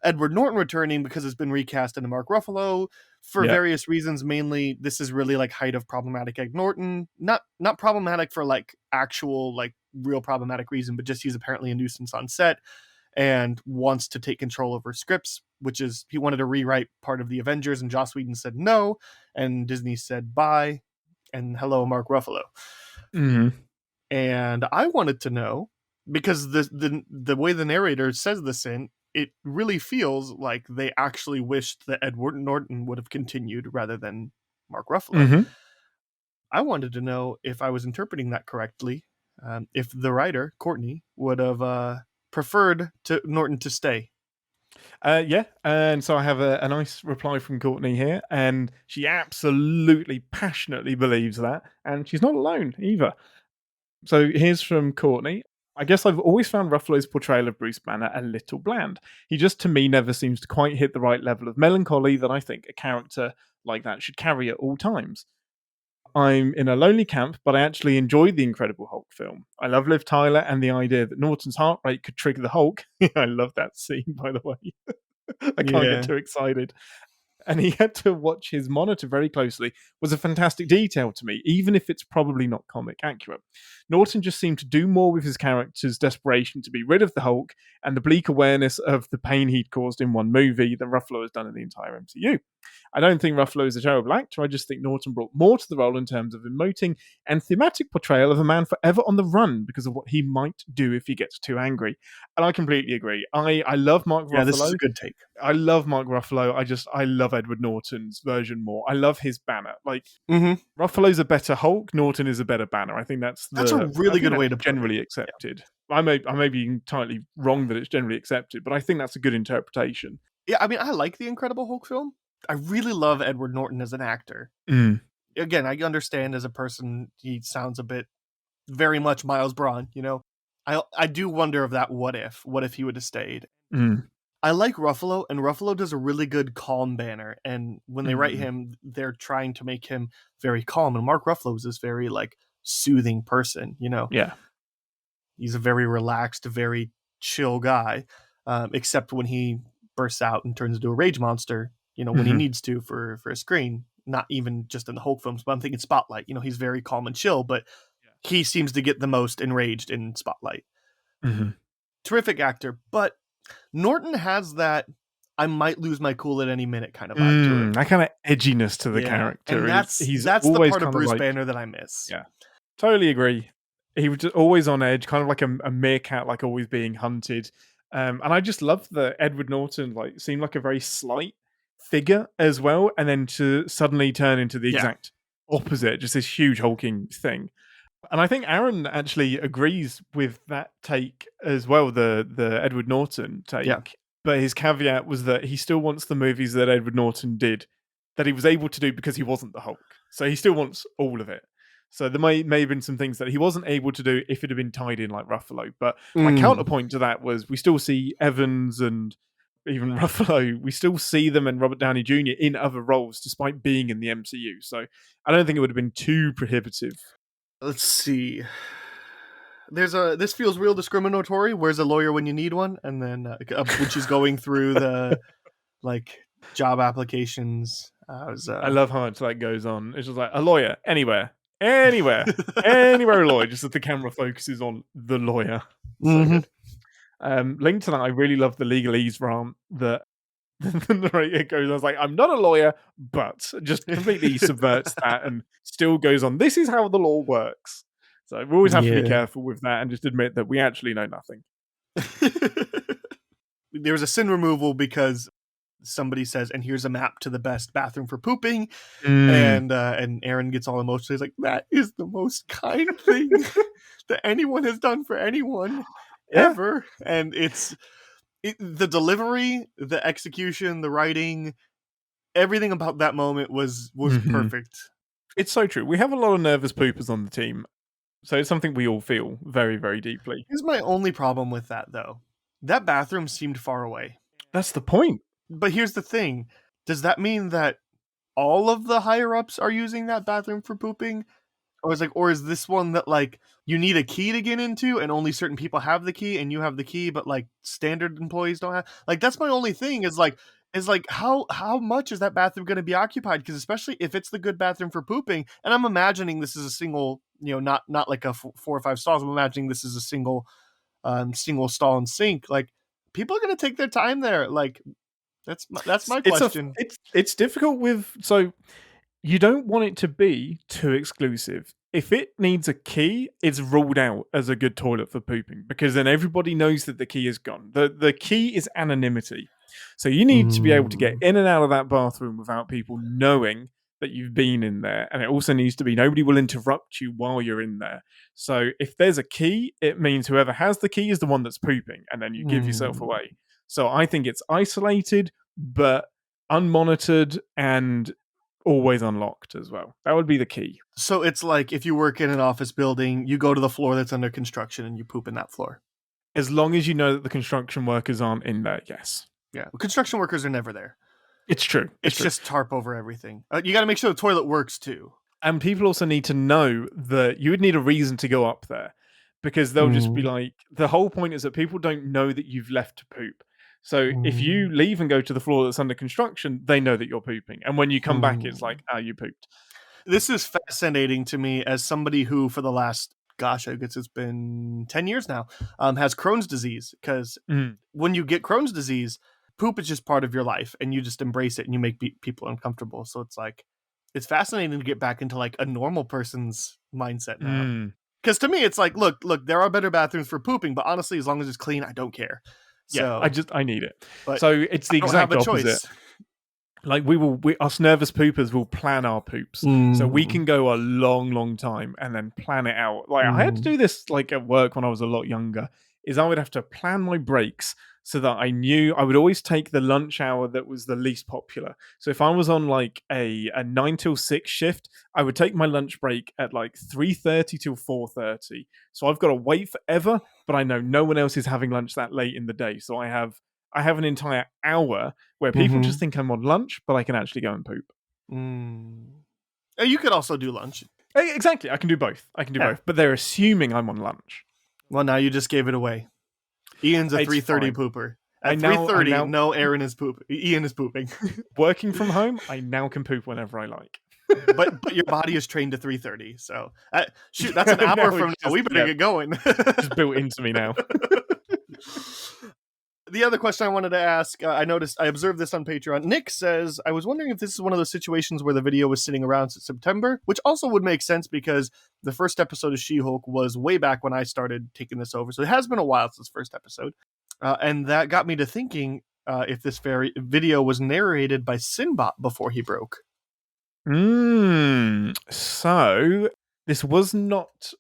S3: Edward Norton returning because it's been recast into Mark Ruffalo for various reasons. Mainly, this is really like height of problematic Ed Norton. Not problematic for like actual like real problematic reason, but just he's apparently a nuisance on set and wants to take control over scripts, which is he wanted to rewrite part of the Avengers, and Joss Whedon said no, and Disney said bye, and hello, Mark Ruffalo. And I wanted to know, because the way the narrator says this in, it really feels like they actually wished that Edward Norton would have continued rather than Mark Ruffalo. I wanted to know if I was interpreting that correctly, if the writer, Courtney, would have preferred Norton to stay.
S1: Yeah, and so I have a nice reply from Courtney here, and she absolutely passionately believes that, and she's not alone either. So here's from Courtney. I guess I've always found Ruffalo's portrayal of Bruce Banner a little bland. He just, to me, never seems to quite hit the right level of melancholy that I think a character like that should carry at all times. I'm in a lonely camp, but I actually enjoyed the Incredible Hulk film. I love Liv Tyler and the idea that Norton's heart rate could trigger the Hulk. I love that scene, by the way. I can't get too excited. And he had to watch his monitor very closely was a fantastic detail to me, even if it's probably not comic accurate. Norton just seemed to do more with his character's desperation to be rid of the Hulk and the bleak awareness of the pain he'd caused in one movie than Ruffalo has done in the entire MCU. I don't think Ruffalo is a terrible actor. I just think Norton brought more to the role in terms of emoting and thematic portrayal of a man forever on the run because of what he might do if he gets too angry. And I completely agree. I love Mark Ruffalo.
S3: Yeah, this is a good take.
S1: I love Mark Ruffalo. I love Edward Norton's version more. I love his Banner. Like, Ruffalo's a better Hulk. Norton is a better Banner. I think that's
S3: a really good way to
S1: generally
S3: put it.
S1: accepted. Yeah. I may be entirely wrong that it's generally accepted, but I think that's a good interpretation.
S3: Yeah, I mean, I like the Incredible Hulk film. I really love Edward Norton as an actor. Again, I understand as a person, he sounds a bit very much Miles Braun, you know. I do wonder of that what if he would have stayed. I like Ruffalo, and Ruffalo does a really good calm banner, and when they write him, they're trying to make him very calm, and Mark Ruffalo is this very like soothing person, you know.
S1: Yeah.
S3: He's a very relaxed, very chill guy, except when he bursts out and turns into a rage monster, you know, when he needs to for a screen. Not even just in the Hulk films, but I'm thinking Spotlight. You know, he's very calm and chill, but he seems to get the most enraged in Spotlight. Terrific actor, but Norton has that I might lose my cool at any minute kind of vibe to it.
S1: That kind of edginess to the character.
S3: And that's
S1: he's
S3: the
S1: always
S3: part of
S1: kind
S3: Bruce
S1: like,
S3: Banner that I miss.
S1: Yeah, totally agree. He was just always on edge, kind of like a meerkat, like always being hunted. And I just love that Edward Norton like seemed like a very slight figure as well, and then to suddenly turn into the exact opposite, just this huge hulking thing. And I think Aaron actually agrees with that take as well, the Edward Norton take.
S3: Yeah.
S1: But his caveat was that he still wants the movies that Edward Norton did, that he was able to do because he wasn't the Hulk. So he still wants all of it. So there may have been some things that he wasn't able to do if it had been tied in like Ruffalo. But my counterpoint to that was we still see Evans and even Ruffalo, we still see them and Robert Downey Jr. in other roles despite being in the MCU. So I don't think it would have been too prohibitive.
S3: Let's see. This feels real discriminatory. Where's a lawyer when you need one? And then when she's going through the like job applications.
S1: I love how much that goes on. It's just like a lawyer anywhere, anywhere a lawyer. Just that the camera focuses on the lawyer. So good. Linked to that, I really love the legalese rant that the narrator goes. I was like, I'm not a lawyer, but just completely subverts that and still goes on. This is how the law works. So we always have to be careful with that and just admit that we actually know nothing.
S3: There was a sin removal because somebody says, and here's a map to the best bathroom for pooping. And Aaron gets all emotional. He's like, that is the most kind thing that anyone has done for anyone ever. And the delivery, the execution, the writing, everything about that moment was perfect.
S1: It's so true. We have a lot of nervous poopers on the team. So it's something we all feel very, very deeply.
S3: Here's my only problem with that, though. That bathroom seemed far away.
S1: That's the point.
S3: But here's the thing. Does that mean that all of the higher-ups are using that bathroom for pooping? Or is this one that, like, you need a key to get into and only certain people have the key and you have the key, but, like, standard employees don't have? Like, that's my only thing is how much is that bathroom going to be occupied? Because especially if it's the good bathroom for pooping, and I'm imagining this is a single, you know, not like a 4 or 5 stalls. I'm imagining this is a single stall and sink. Like, people are going to take their time there. Like, that's my question.
S1: It's difficult so you don't want it to be too exclusive. If it needs a key, it's ruled out as a good toilet for pooping because then everybody knows that the key is gone. The key is anonymity. So you need to be able to get in and out of that bathroom without people knowing that you've been in there. And it also needs to be nobody will interrupt you while you're in there. So if there's a key, it means whoever has the key is the one that's pooping and then you give yourself away. So I think it's isolated, but unmonitored and always unlocked as well. That would be the key.
S3: So it's like if you work in an office building, you go to the floor that's under construction and you poop in that floor.
S1: As long as you know that the construction workers aren't in there, yes.
S3: Yeah, construction workers are never there.
S1: It's true.
S3: It's just tarp over everything. You got to make sure the toilet works too.
S1: And people also need to know that you would need a reason to go up there because they'll just be like, the whole point is that people don't know that you've left to poop. So if you leave and go to the floor that's under construction, they know that you're pooping. And when you come back, it's like, you pooped.
S3: This is fascinating to me as somebody who for the last, I guess it's been 10 years now, has Crohn's disease. Because when you get Crohn's disease, poop is just part of your life and you just embrace it and you make people uncomfortable. So it's like, it's fascinating to get back into like a normal person's mindset now. Because to me, it's like, look, there are better bathrooms for pooping, but honestly, as long as it's clean, I don't care. So,
S1: yeah, I need it. So it's the exact opposite. Choice. Like us nervous poopers will plan our poops. So we can go a long, long time and then plan it out. Like I had to do this like at work when I was a lot younger. is I would have to plan my breaks so that I knew I would always take the lunch hour that was the least popular. So if I was on like a 9 till 6 shift, I would take my lunch break at like 3:30 till 4:30. So I've got to wait forever, but I know no one else is having lunch that late in the day. So I have an entire hour where people just think I'm on lunch, but I can actually go and poop.
S3: You could also do lunch.
S1: Exactly. I can do both. Both. But they're assuming I'm on lunch.
S3: Well, now you just gave it away. Ian's a 3:30 pooper. At 3:30, no, Aaron is pooping. Ian is pooping.
S1: Working from home, I now can poop whenever I like.
S3: but your body is trained to 3:30. So shoot, that's an hour from now. We better get going.
S1: Just built into me now.
S3: The other question I wanted to ask, I observed this on Patreon. Nick says, I was wondering if this is one of those situations where the video was sitting around since September, which also would make sense because the first episode of She-Hulk was way back when I started taking this over. So it has been a while since first episode. And that got me to thinking if this video was narrated by Sinbot before he broke.
S1: So this was not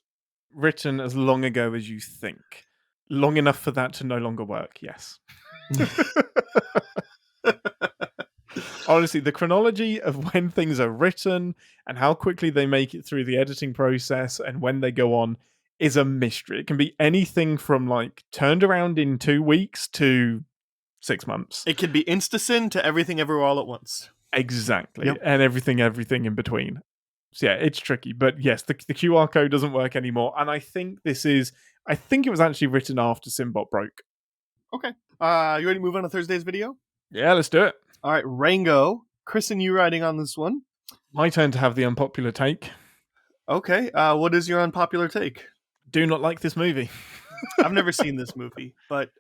S1: written as long ago as you think. Long enough for that to no longer work, yes. Honestly, the chronology of when things are written and how quickly they make it through the editing process and when they go on is a mystery. It can be anything from like turned around in 2 weeks to 6 months.
S3: It could be Instasyn to Everything Everywhere All at Once.
S1: Exactly. Yep. And everything in between. So yeah, it's tricky. But yes, the QR code doesn't work anymore. And I think it was actually written after Sinbot broke.
S3: Okay. You ready to move on to Thursday's video?
S1: Yeah, let's do it.
S3: All right, Rango. Chris and you riding on this one.
S1: My turn to have the unpopular take.
S3: Okay. What is your unpopular take?
S1: Do not like this movie.
S3: I've never seen this movie, but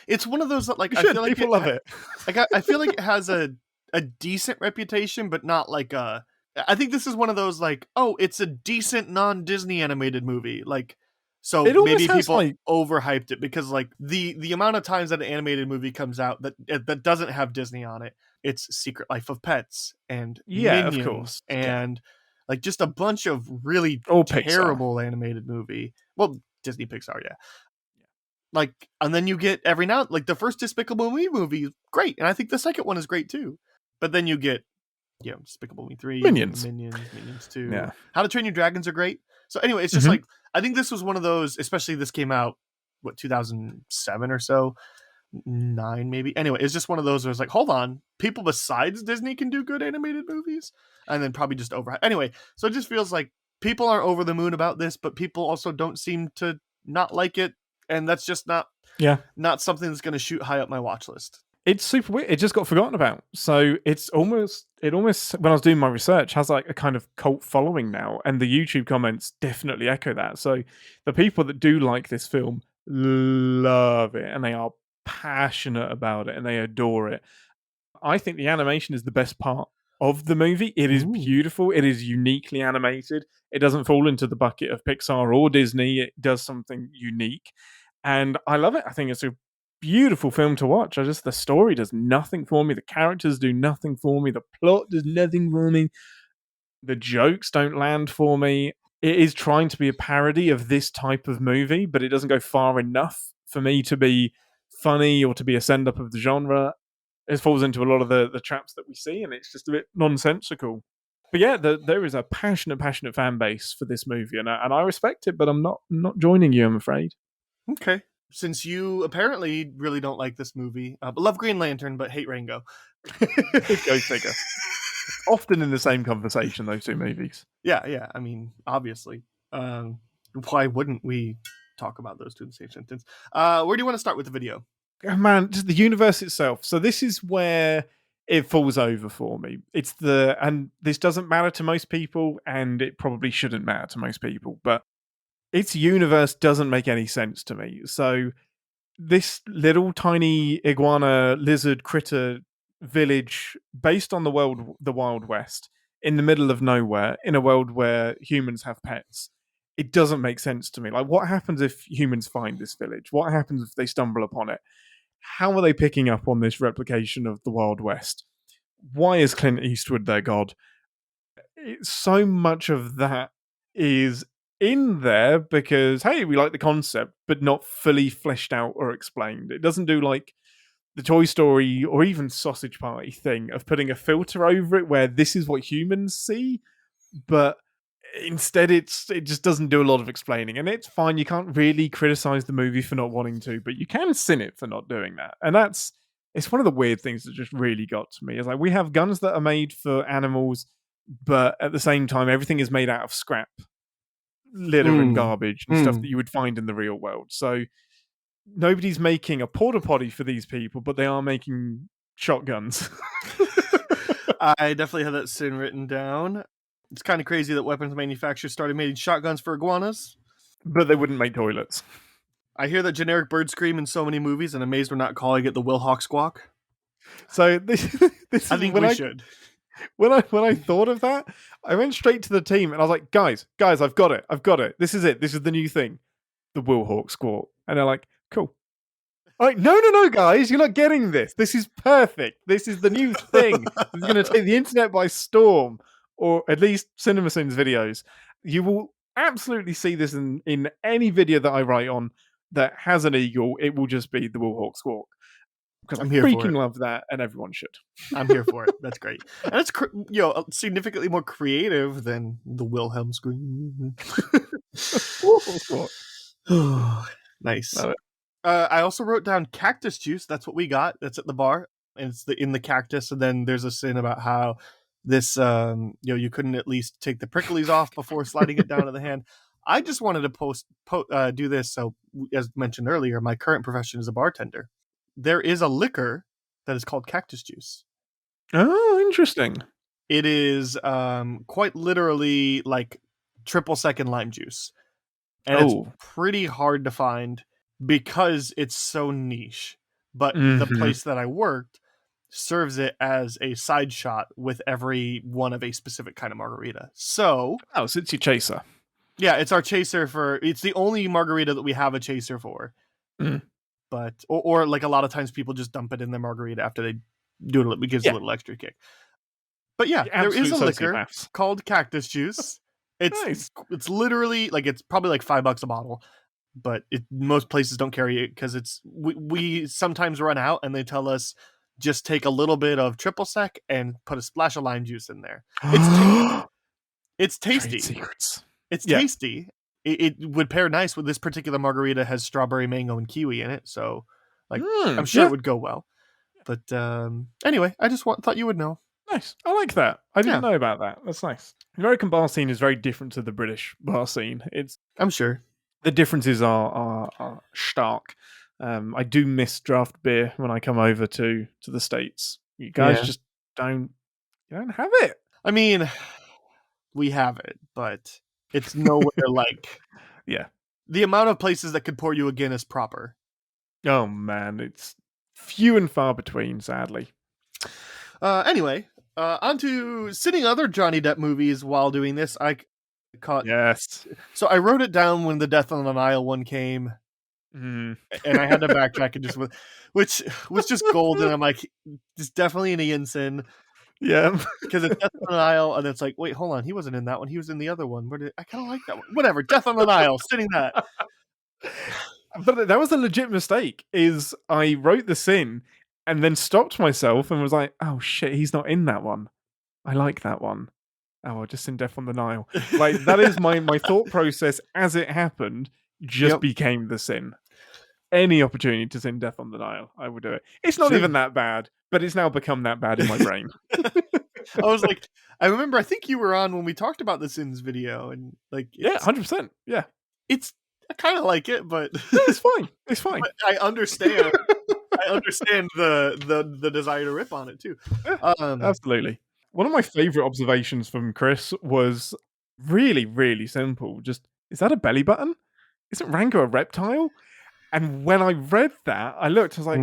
S3: it's one of those that like
S1: I feel like people love it.
S3: I feel like it has a decent reputation, but not like a. I think this is one of those like, oh, it's a decent non-Disney animated movie, like. So maybe people overhyped it because like the amount of times that an animated movie comes out that doesn't have Disney on it, it's Secret Life of Pets and Minions,
S1: of course,
S3: and like just a bunch of really terrible animated movie. Well, Disney Pixar, yeah. Like, and then you get every now like the first Despicable Me movie is great, and I think the second one is great too. But then you get Despicable Me 3, Minions 2,
S1: yeah.
S3: How to Train Your Dragons are great. So anyway, it's just like I think this was one of those, especially this came out 2007 or so, 9 maybe. Anyway, it's just one of those where it's like, hold on, people besides Disney can do good animated movies, and then probably just over. Anyway, so it just feels like people are over the moon about this, but people also don't seem to not like it, and that's just not something that's going to shoot high up my watch list.
S1: It's super weird. It just got forgotten about. So it almost when I was doing my research has like a kind of cult following now, and the YouTube comments definitely echo that. So the people that do like this film love it, and they are passionate about it, and they adore it. I think the animation is the best part of the movie. It is beautiful. It is uniquely animated. It doesn't fall into the bucket of Pixar or Disney. It does something unique, and I love it. I think it's a beautiful film to watch. The story does nothing for me. The characters do nothing for me. The plot does nothing for me. The jokes don't land for me. It is trying to be a parody of this type of movie, but it doesn't go far enough for me to be funny or to be a send-up of the genre. It falls into a lot of the traps that we see, and it's just a bit nonsensical. But yeah, there is a passionate fan base for this movie, and I respect it, but I'm not joining you, I'm afraid.
S3: Okay. Since you apparently really don't like this movie, but love Green Lantern, but hate Rango.
S1: Go figure. Often in the same conversation, those two movies.
S3: Yeah. I mean, obviously. Why wouldn't we talk about those two in the same sentence? Where do you want to start with the video?
S1: Oh, man, just the universe itself. So this is where it falls over for me. And this doesn't matter to most people, and it probably shouldn't matter to most people, but its universe doesn't make any sense to me. So this little tiny iguana lizard critter village based on the Wild West in the middle of nowhere in a world where humans have pets. It doesn't make sense to me. Like, what happens if humans find this village? What happens if they stumble upon it? How are they picking up on this replication of the Wild West? Why is Clint Eastwood their god? So much of that is in there because, hey, we like the concept, but not fully fleshed out or explained. It doesn't do like the Toy Story or even Sausage Party thing of putting a filter over it where this is what humans see, but instead it just doesn't do a lot of explaining. And it's fine. You can't really criticize the movie for not wanting to, but you can sin it for not doing that. And it's one of the weird things that just really got to me. It's like we have guns that are made for animals, but at the same time, everything is made out of scrap, litter and garbage and stuff that you would find in the real world. So nobody's making a porta potty for these people, but they are making shotguns.
S3: I definitely had that sin written down. It's kind of crazy that weapons manufacturers started making shotguns for iguanas.
S1: But they wouldn't make toilets.
S3: I hear that generic bird scream in so many movies, and amazed we're not calling it the Wilhock Squawk.
S1: So this
S3: I think we should.
S1: When I thought of that, I went straight to the team and I was like, guys, I've got it. This is it. This is the new thing. The Wilhock Squawk. And they're like, cool. I'm like, no, guys, you're not getting this. This is perfect. This is the new thing. It's going to take the internet by storm, or at least CinemaSins videos. You will absolutely see this in any video that I write on that has an eagle. It will just be the Wilhock Squawk. Because I freaking love that, and everyone should.
S3: I'm here for it. That's great. And it's significantly more creative than the Wilhelm scream. Nice. I also wrote down cactus juice. That's what we got. That's at the bar, and it's in the cactus. And then there's a sin about how this, you couldn't at least take the pricklies off before sliding it down to the hand. I just wanted to do this. So, as mentioned earlier, my current profession is a bartender. There is a liquor that is called cactus juice.
S1: Oh, interesting.
S3: It is quite literally like triple second lime juice. And it's pretty hard to find because it's so niche. But the place that I worked serves it as a side shot with every one of a specific kind of margarita. So
S1: it's your chaser.
S3: Yeah, it's our chaser it's the only margarita that we have a chaser for. But or like a lot of times people just dump it in their margarita after they do it, because it's a little extra kick. But yeah, there is a liquor called cactus juice. It's literally like, it's probably like $5 a bottle, but most places don't carry it because we sometimes run out and they tell us just take a little bit of triple sec and put a splash of lime juice in there. It's tasty.
S1: Trade secrets.
S3: It's tasty. It would pair nice with this particular margarita. Has strawberry, mango, and kiwi in it, so like I'm sure it would go well. But anyway, I just thought you would know.
S1: Nice. I like that. I didn't know about that. That's nice. The American bar scene is very different to the British bar scene.
S3: I'm sure
S1: the differences are stark. I do miss draft beer when I come over to the States. You guys just don't have it.
S3: I mean, we have it, but it's nowhere like the amount of places that could pour you a Guinness proper.
S1: Oh man, it's few and far between, sadly.
S3: Anyway, on to sitting other Johnny Depp movies while doing this. I caught So I wrote it down when the Death on the Nile one came, and I had to backtrack and which was just gold. And I'm like, it's definitely an Ian sin.
S1: Yeah,
S3: because it's Death on the Nile, and it's like, wait, hold on, he wasn't in that one. He was in the other one. I kind of like that one. Whatever, Death on the Nile, sitting that.
S1: But that was a legit mistake. Is I wrote the sin and then stopped myself and was like, oh shit, he's not in that one. I like that one. Oh, I just in Death on the Nile. Like that is my thought process as it happened. Just became the sin. Any opportunity to sin Death on the Nile, I would do it. It's not even that bad, but it's now become that bad in my brain.
S3: I was like, I remember, I think you were on when we talked about the Sins video, and like,
S1: 100%. Yeah,
S3: I kind of like it, but
S1: it's fine. It's fine.
S3: I understand. I understand the desire to rip on it too.
S1: Absolutely. One of my favorite observations from Chris was really, really simple. Just, is that a belly button? Isn't Rango a reptile? And when I read that, I looked, I was like,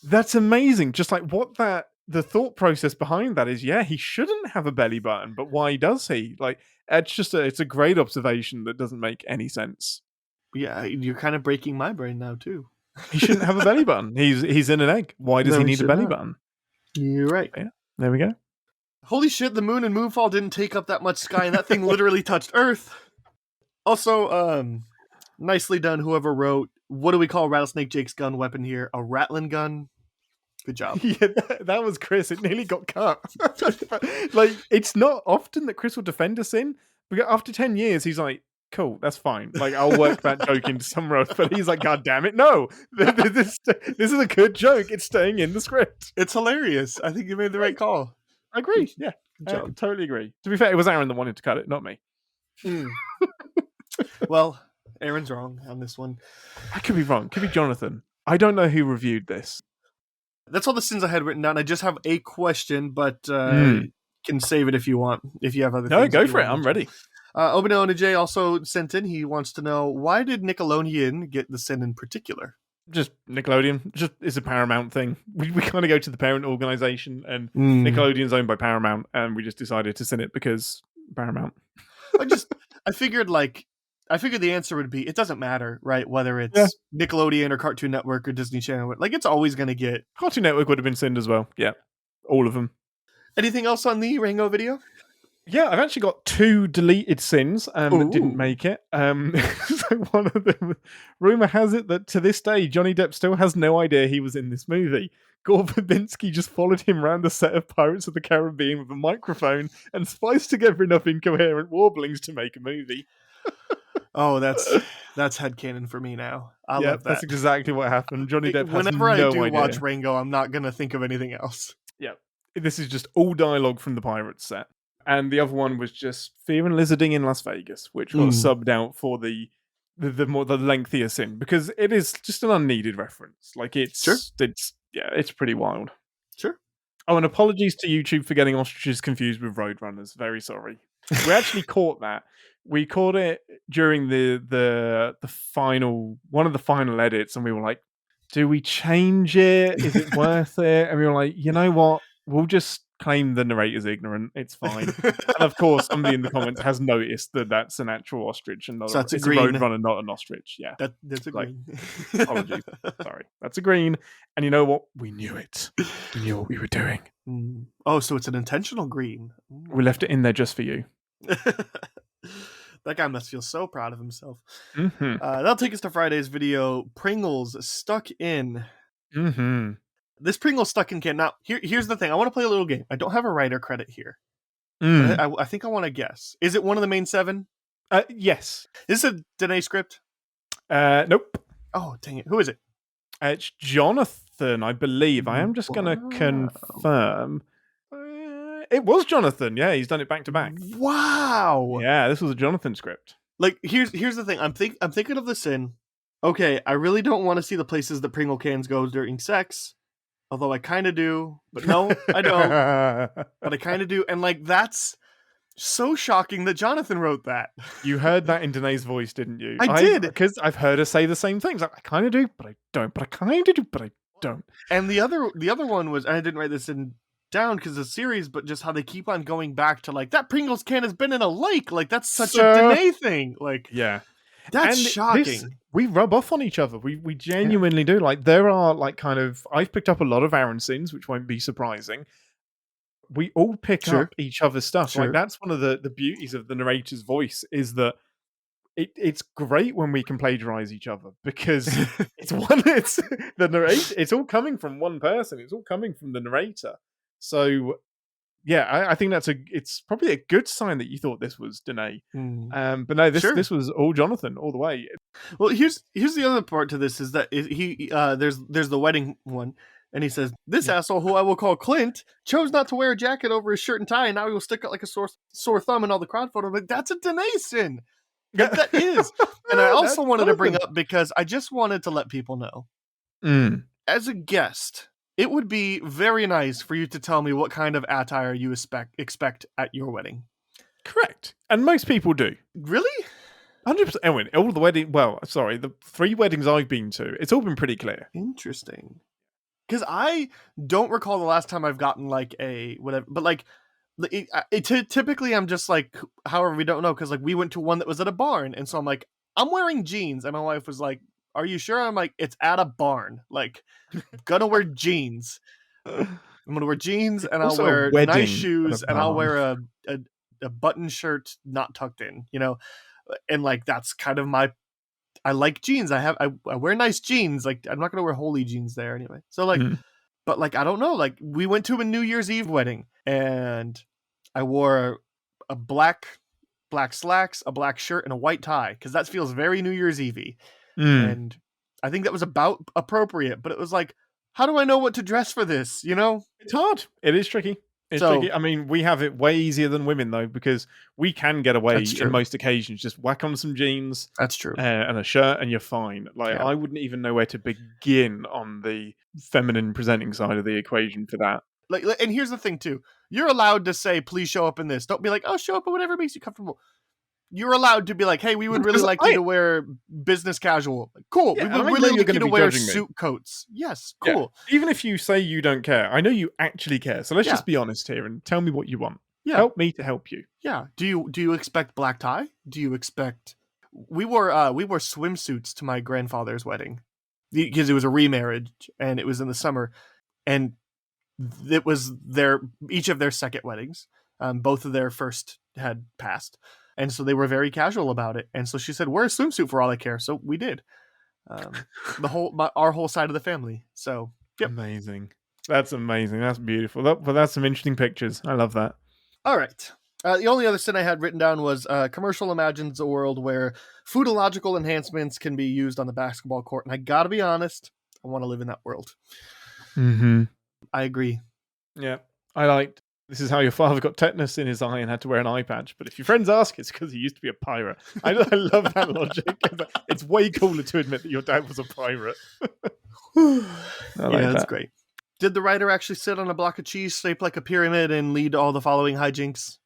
S1: that's amazing. Just like the thought process behind that is, he shouldn't have a belly button, but why does he? Like, it's a great observation that doesn't make any sense.
S3: Yeah, you're kind of breaking my brain now too.
S1: He shouldn't have a belly button. He's in an egg. Why does he need a belly button?
S3: You're right.
S1: Yeah, there we go.
S3: Holy shit, the moon and Moonfall didn't take up that much sky, and that thing literally touched Earth. Also, nicely done, whoever wrote, what do we call Rattlesnake Jake's gun weapon here? A rattling gun? Good job.
S1: Yeah, that was Chris. It nearly got cut. Like, it's not often that Chris will defend us in, because after 10 years, he's like, cool, that's fine. Like, I'll work that joke into somewhere else. But he's like, God damn it, no. This is a good joke. It's staying in the script.
S3: It's hilarious. I think you made the right call.
S1: I agree. Yeah,
S3: Good job.
S1: totally agree. To be fair, it was Aaron that wanted to cut it, not me.
S3: Well, Aaron's wrong on this one.
S1: I could be wrong. Could be Jonathan. I don't know who reviewed this.
S3: That's all the sins I had written down. I just have a question, but can save it if you want. If you have other
S1: No,
S3: things.
S1: go for it. I'm ready.
S3: Obinona J also sent in. He wants to know, why did Nickelodeon get the sin in particular?
S1: Just Nickelodeon. Just it's a Paramount thing. We kind of go to the parent organization, and Nickelodeon's owned by Paramount, and we just decided to send it because Paramount.
S3: I figured the answer would be, it doesn't matter, right? Whether it's Nickelodeon or Cartoon Network or Disney Channel, like it's always going to get.
S1: Cartoon Network would have been sinned as well. Yeah, all of them.
S3: Anything else on the Rango video?
S1: Yeah, I've actually got 2 deleted sins that didn't make it. So one of them, rumor has it that to this day, Johnny Depp still has no idea he was in this movie. Gore Verbinski just followed him around the set of Pirates of the Caribbean with a microphone and spliced together enough incoherent warblings to make a movie.
S3: Oh, that's headcanon for me now. I love that.
S1: That's exactly what happened. Johnny Depp has
S3: Whenever
S1: no
S3: I do
S1: idea.
S3: watch Rango, I'm not going to think of anything else.
S1: Yeah, this is just all dialogue from the Pirates set. And the other one was just Fear and Lizarding in Las Vegas, which got subbed out for the lengthier sin, because it is just an unneeded reference. Like it's pretty wild.
S3: Sure.
S1: Oh, and apologies to YouTube for getting ostriches confused with roadrunners. Very sorry. We actually caught that. We caught it during the final one of the final edits, and we were like, "Do we change it? Is it worth it?" And we were like, "You know what? We'll just claim the narrator's ignorant. It's fine." And of course, somebody in the comments has noticed that that's an actual ostrich and not
S3: So that's
S1: it's
S3: a green.
S1: a roadrunner, not an ostrich. Yeah,
S3: That's a
S1: Like,
S3: green.
S1: apologies. Sorry, that's a green. And you know what? We knew it. We knew what we were doing.
S3: Oh, so it's an intentional green.
S1: We left it in there just for you.
S3: That guy must feel so proud of himself.
S1: Mm-hmm.
S3: That'll take us to Friday's video. Pringles stuck in.
S1: Mm-hmm.
S3: This Pringles stuck in can. Now, here's the thing. I want to play a little game. I don't have a writer credit here. I think I want to guess. Is it one of the main 7?
S1: Yes.
S3: Is it a Danae script?
S1: Nope.
S3: Oh, dang it. Who is it?
S1: It's Jonathan, I believe. I am just going to confirm. It was Jonathan. Yeah, he's done it back to back.
S3: Wow.
S1: Yeah, this was a Jonathan script.
S3: Like, here's the thing. I'm thinking of the sin. Okay, I really don't want to see the places that Pringle cans go during sex. Although I kind of do. But no, I don't. But I kind of do. And, like, that's so shocking that Jonathan wrote that.
S1: You heard that in Danae's voice, didn't you?
S3: I did.
S1: Because I've heard her say the same things. Like, I kind of do, but I don't. But I kind of do, but I don't.
S3: And the other one was, I didn't write this down because of the series, but just how they keep on going back to, like, that Pringles can has been in a lake. Like, that's such a Danae thing. Like,
S1: yeah.
S3: That's
S1: and
S3: shocking.
S1: We rub off on each other. We genuinely do. Like, there are, like, kind of, I've picked up a lot of Aaron sins, which won't be surprising. We all pick up each other's stuff.
S3: Sure.
S1: Like, that's one of the beauties of the narrator's voice, is that it's great when we can plagiarize each other, because it's the narrator. It's all coming from one person. It's all coming from the narrator. So, yeah, I think it's probably a good sign that you thought this was Danae. But no, this was all Jonathan all the way.
S3: Well, here's the other part to this, is that there's the wedding one, and he says, this asshole, who I will call Clint, chose not to wear a jacket over his shirt and tie, and now he will stick out like a sore thumb in all the crowd photos. But that's a Danae sin. That is. And I also wanted to bring up, because I just wanted to let people know, as a guest, it would be very nice for you to tell me what kind of attire you expect at your wedding.
S1: Correct. And most people do.
S3: Really?
S1: 100%. Anyway, the 3 weddings I've been to, it's all been pretty clear.
S3: Interesting. Because I don't recall the last time I've gotten, like, a whatever, but, like, typically I'm just like, however, we don't know, because, like, we went to one that was at a barn, and so I'm like, I'm wearing jeans, and my wife was like, are you sure? I'm like, it's at a barn. Like, I'm gonna wear jeans. I'm gonna wear jeans, and I'll wear nice shoes, and I'll wear a button shirt not tucked in, you know? and like that's kind of my. I like jeans. I wear nice jeans. Like I'm not gonna wear holy jeans there anyway. So like, but like I don't know. Like we went to a New Year's Eve wedding, and I wore a black slacks, a black shirt, and a white tie because that feels very New Year's Eve-y. And I think that was about appropriate. But it was like, how do I know what to dress for this? You know,
S1: It's hard. It is tricky. It's tricky. I mean, we have it way easier than women though, because we can get away in most occasions. Just whack on some jeans.
S3: That's true.
S1: And a shirt, and you're fine. Like I wouldn't even know where to begin on the feminine presenting side of the equation for that.
S3: Like, and here's the thing too: you're allowed to say, "Please show up in this." Don't be like, "Oh, show up in whatever makes you comfortable." You're allowed to be like, "Hey, we would really like you to wear business casual." Like, cool.
S1: Yeah,
S3: we would really like you to wear suit coats. Yes, cool.
S1: Yeah. Even if you say you don't care, I know you actually care. So let's just be honest here and tell me what you want.
S3: Yeah.
S1: Help me to help you.
S3: Yeah. Do you expect black tie? Do you expect? We wore swimsuits to my grandfather's wedding because it was a remarriage and it was in the summer, and it was each of their second weddings. Both of their first had passed. And so they were very casual about it. And so she said, wear a swimsuit for all I care. So we did. Our whole side of the family. So, yep.
S1: Amazing. That's amazing. That's beautiful. That's some interesting pictures. I love that.
S3: All right. The only other sin I had written down was commercial imagines a world where foodological enhancements can be used on the basketball court. And I got to be honest, I want to live in that world.
S1: Mm-hmm.
S3: I agree.
S1: Yeah. I liked this is how your father got tetanus in his eye and had to wear an eye patch. But if your friends ask, it's because he used to be a pirate. I love that logic. It's way cooler to admit that your dad was a pirate.
S3: That's great. Did the writer actually sit on a block of cheese shaped like a pyramid and lead all the following hijinks?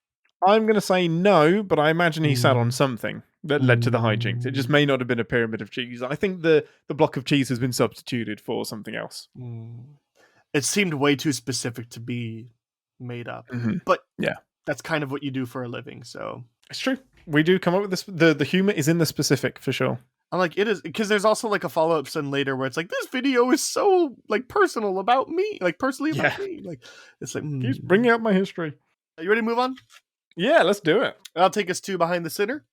S1: I'm going to say no, but I imagine he sat on something that led to the hijinks. It just may not have been a pyramid of cheese. I think the block of cheese has been substituted for something else.
S3: It seemed way too specific to be made up. But
S1: yeah,
S3: that's kind of what you do for a living. So
S1: it's true. We do come up with this. The humor is in the specific for sure.
S3: I'm like, it is, because there's also like a follow-up scene later where it's like, this video is so like personal about me, like personally about me. Like it's like
S1: keeps bringing up my history.
S3: Are you ready to move on?
S1: Yeah, let's do it.
S3: I'll take us to Behind the Sinner.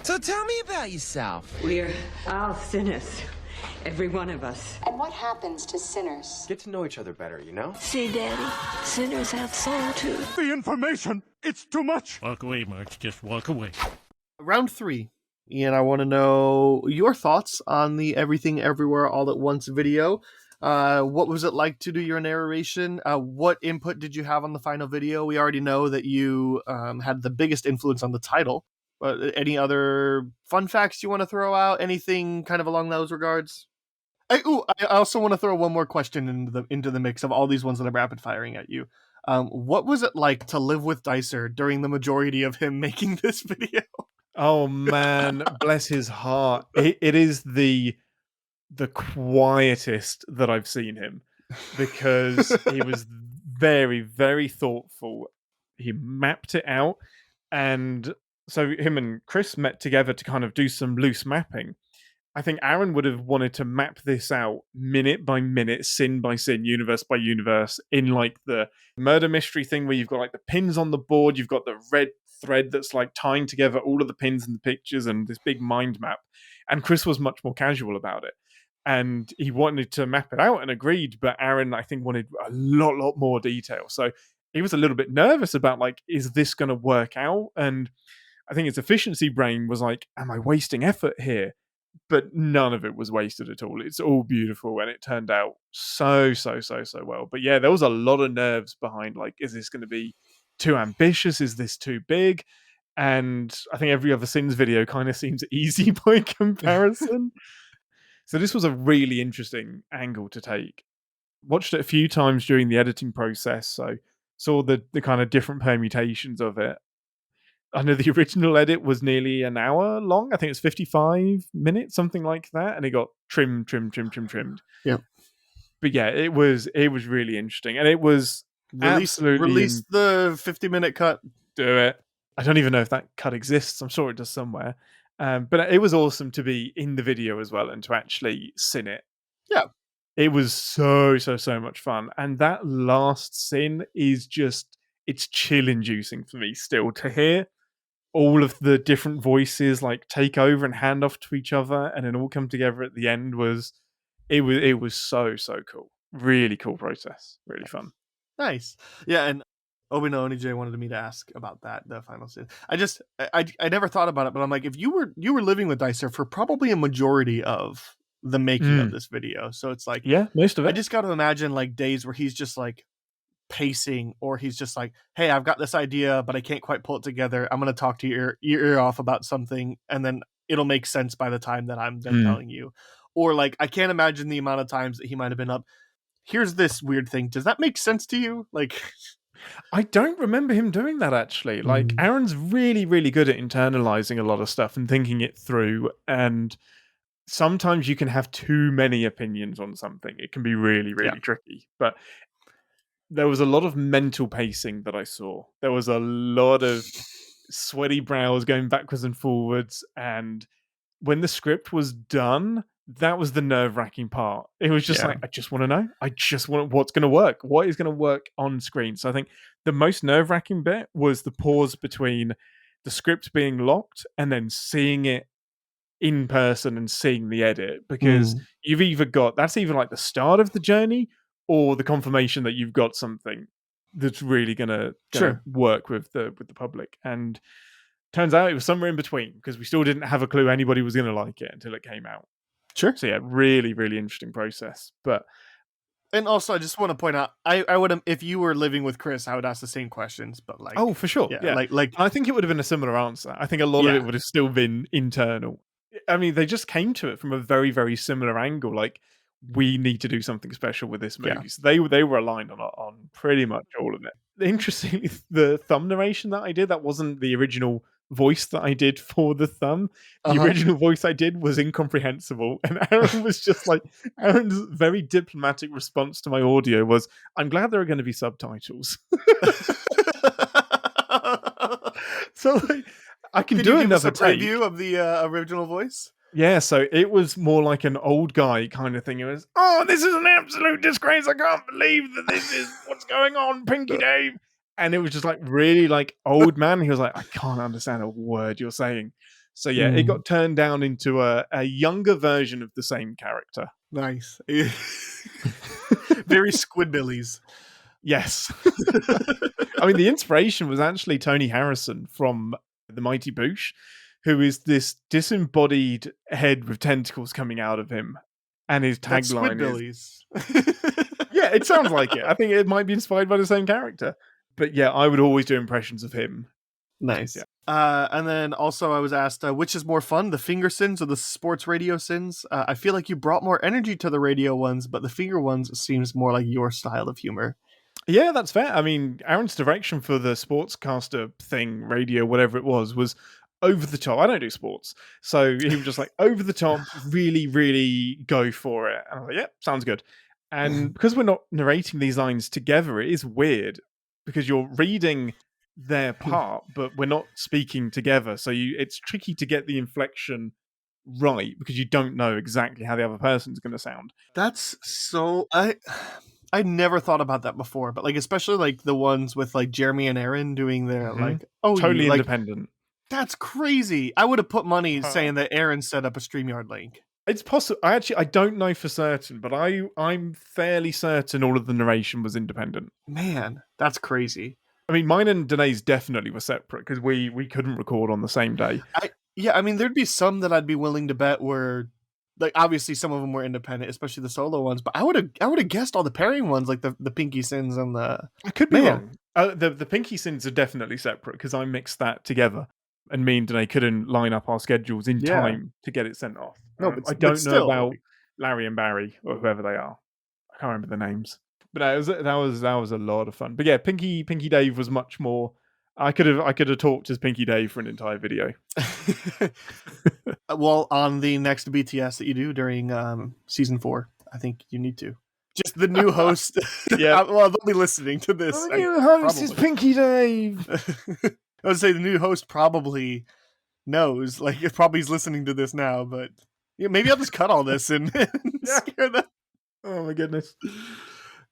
S6: So tell me about yourself.
S7: We're all sinners. Every one of us.
S8: And what happens to sinners?
S6: Get to know each other better, you know?
S7: See, Daddy, sinners have soul too.
S9: The information, it's too much.
S10: Walk away, Mark. Just walk away.
S3: Round 3. Ian, I want to know your thoughts on the Everything Everywhere All at Once video. What was it like to do your narration? What input did you have on the final video? We already know that you had the biggest influence on the title. Any other fun facts you want to throw out? Anything kind of along those regards? I also want to throw one more question into the mix of all these ones that I'm rapid firing at you. What was it like to live with Dicer during the majority of him making this video?
S1: Oh man, bless his heart. It is the quietest that I've seen him, because he was very, very thoughtful. He mapped it out, and so him and Chris met together to kind of do some loose mapping. I think Aaron would have wanted to map this out minute by minute, sin by sin, universe by universe, in like the murder mystery thing where you've got like the pins on the board, you've got the red thread that's like tying together all of the pins and the pictures and this big mind map. And Chris was much more casual about it. And he wanted to map it out and agreed, but Aaron, I think, wanted a lot more detail. So he was a little bit nervous about like, is this going to work out? And I think his efficiency brain was like, am I wasting effort here? But none of it was wasted at all. It's all beautiful, and it turned out so well. But yeah, there was a lot of nerves behind, like, is this going to be too ambitious? Is this too big? And I think every other Sins video kind of seems easy by comparison. So this was a really interesting angle to take. Watched it a few times during the editing process, so saw the kind of different permutations of it. I know the original edit was nearly an hour long. I think it's 55 minutes, something like that. And it got trimmed.
S3: Yeah.
S1: But yeah, it was really interesting. And it was
S3: release the 50-minute cut.
S1: Do it. I don't even know if that cut exists. I'm sure it does somewhere. But it was awesome to be in the video as well and to actually sin it.
S3: Yeah.
S1: It was so much fun. And that last sin is just, it's chill inducing for me still to hear. all of the different voices like take over and hand off to each other, and then all come together at the end was so cool. Really cool process. Really fun.
S3: Nice. Yeah, and Obino Onij wanted me to ask about that, the final sin. I never thought about it, but I'm like, if you were living with Dicer for probably a majority of the making of this video, so it's like,
S1: yeah, most of it.
S3: I just got to imagine like days where he's just like pacing, or he's just like, hey, I've got this idea, but I can't quite pull it together. I'm going to talk to your ear off about something, and then it'll make sense by the time that I'm then telling you. Or like, I can't imagine the amount of times that he might have been up. Here's this weird thing. Does that make sense to you? Like,
S1: I don't remember him doing that, actually. Like, Aaron's really, really good at internalizing a lot of stuff and thinking it through. And sometimes you can have too many opinions on something. It can be really, really tricky. But there was a lot of mental pacing that I saw. There was a lot of sweaty brows going backwards and forwards. And when the script was done, that was the nerve-wracking part. It was just like, I just want to know. I just want what's going to work. What is going to work on screen? So I think the most nerve-wracking bit was the pause between the script being locked and then seeing it in person and seeing the edit. Because you've either got, that's either like the start of the journey or the confirmation that you've got something that's really going to work with the public. And turns out it was somewhere in between, because we still didn't have a clue anybody was going to like it until it came out.
S3: Sure.
S1: So yeah, really, really interesting process.
S3: And also, I just want to point out, I would, if you were living with Chris, I would ask the same questions. But like,
S1: oh, for sure, yeah. Like I think it would have been a similar answer. I think a lot of it would have still been internal. I mean, they just came to it from a very, very similar angle. Like, we need to do something special with this movie. So they were aligned on pretty much all of it. Interestingly, the thumb narration that I did, that wasn't the original voice that I did for the thumb. The original voice I did was incomprehensible, and Aaron was just like, Aaron's very diplomatic response to my audio was, I'm glad there are going to be subtitles. So like, I can do another
S3: preview of the original voice.
S1: Yeah, so it was more like an old guy kind of thing. It was, oh, this is an absolute disgrace. I can't believe that this is what's going on, Pinky Dave. And it was just like really like old man. He was like, I can't understand a word you're saying. So yeah, it got turned down into a younger version of the same character.
S3: Nice. Very Squidbillies.
S1: Yes. I mean, the inspiration was actually Tony Harrison from The Mighty Boosh, who is this disembodied head with tentacles coming out of him. And his tagline is... Yeah, it sounds like it. I think it might be inspired by the same character. But yeah, I would always do impressions of him.
S3: Nice.
S1: Yeah.
S3: And then also I was asked, which is more fun, the finger sins or the sports radio sins? I feel like you brought more energy to the radio ones, but the finger ones seems more like your style of humor.
S1: Yeah, that's fair. I mean, Aaron's direction for the sportscaster thing, radio, whatever it was over the top. I don't do sports. So he was just like, over the top, really, really go for it. And I was like, yeah, sounds good. And because we're not narrating these lines together, it is weird, because you're reading their part, but we're not speaking together. So it's tricky to get the inflection right, because you don't know exactly how the other person's going to sound.
S3: That's so... I never thought about that before, but like, especially like the ones with like Jeremy and Aaron doing their like,
S1: totally independent.
S3: That's crazy. I would have put money saying that Aaron set up a StreamYard link.
S1: It's possible. I don't know for certain, but I'm fairly certain all of the narration was independent.
S3: Man, that's crazy.
S1: I mean, mine and Danae's definitely were separate, because we couldn't record on the same day.
S3: I mean, there'd be some that I'd be willing to bet were, like, obviously some of them were independent, especially the solo ones. But I would have guessed all the pairing ones, like the Pinky Sins and the...
S1: I could be wrong. The Pinky Sins are definitely separate, because I mixed that together. And me and Danae couldn't line up our schedules in time to get it sent off.
S3: No, but
S1: I don't know about Larry and Barry or whoever they are. I can't remember the names. But that was a lot of fun. But yeah, Pinky Dave was much more. I could have talked as Pinky Dave for an entire video.
S3: Well, on the next BTS that you do during season 4, I think you need to. Just the new host. Yeah. Well, they'll be listening to this.
S1: The new host is Pinky Dave.
S3: I would say the new host probably knows. Like, probably he's listening to this now, but yeah, maybe I'll just cut all this and scare them.
S1: Oh my goodness.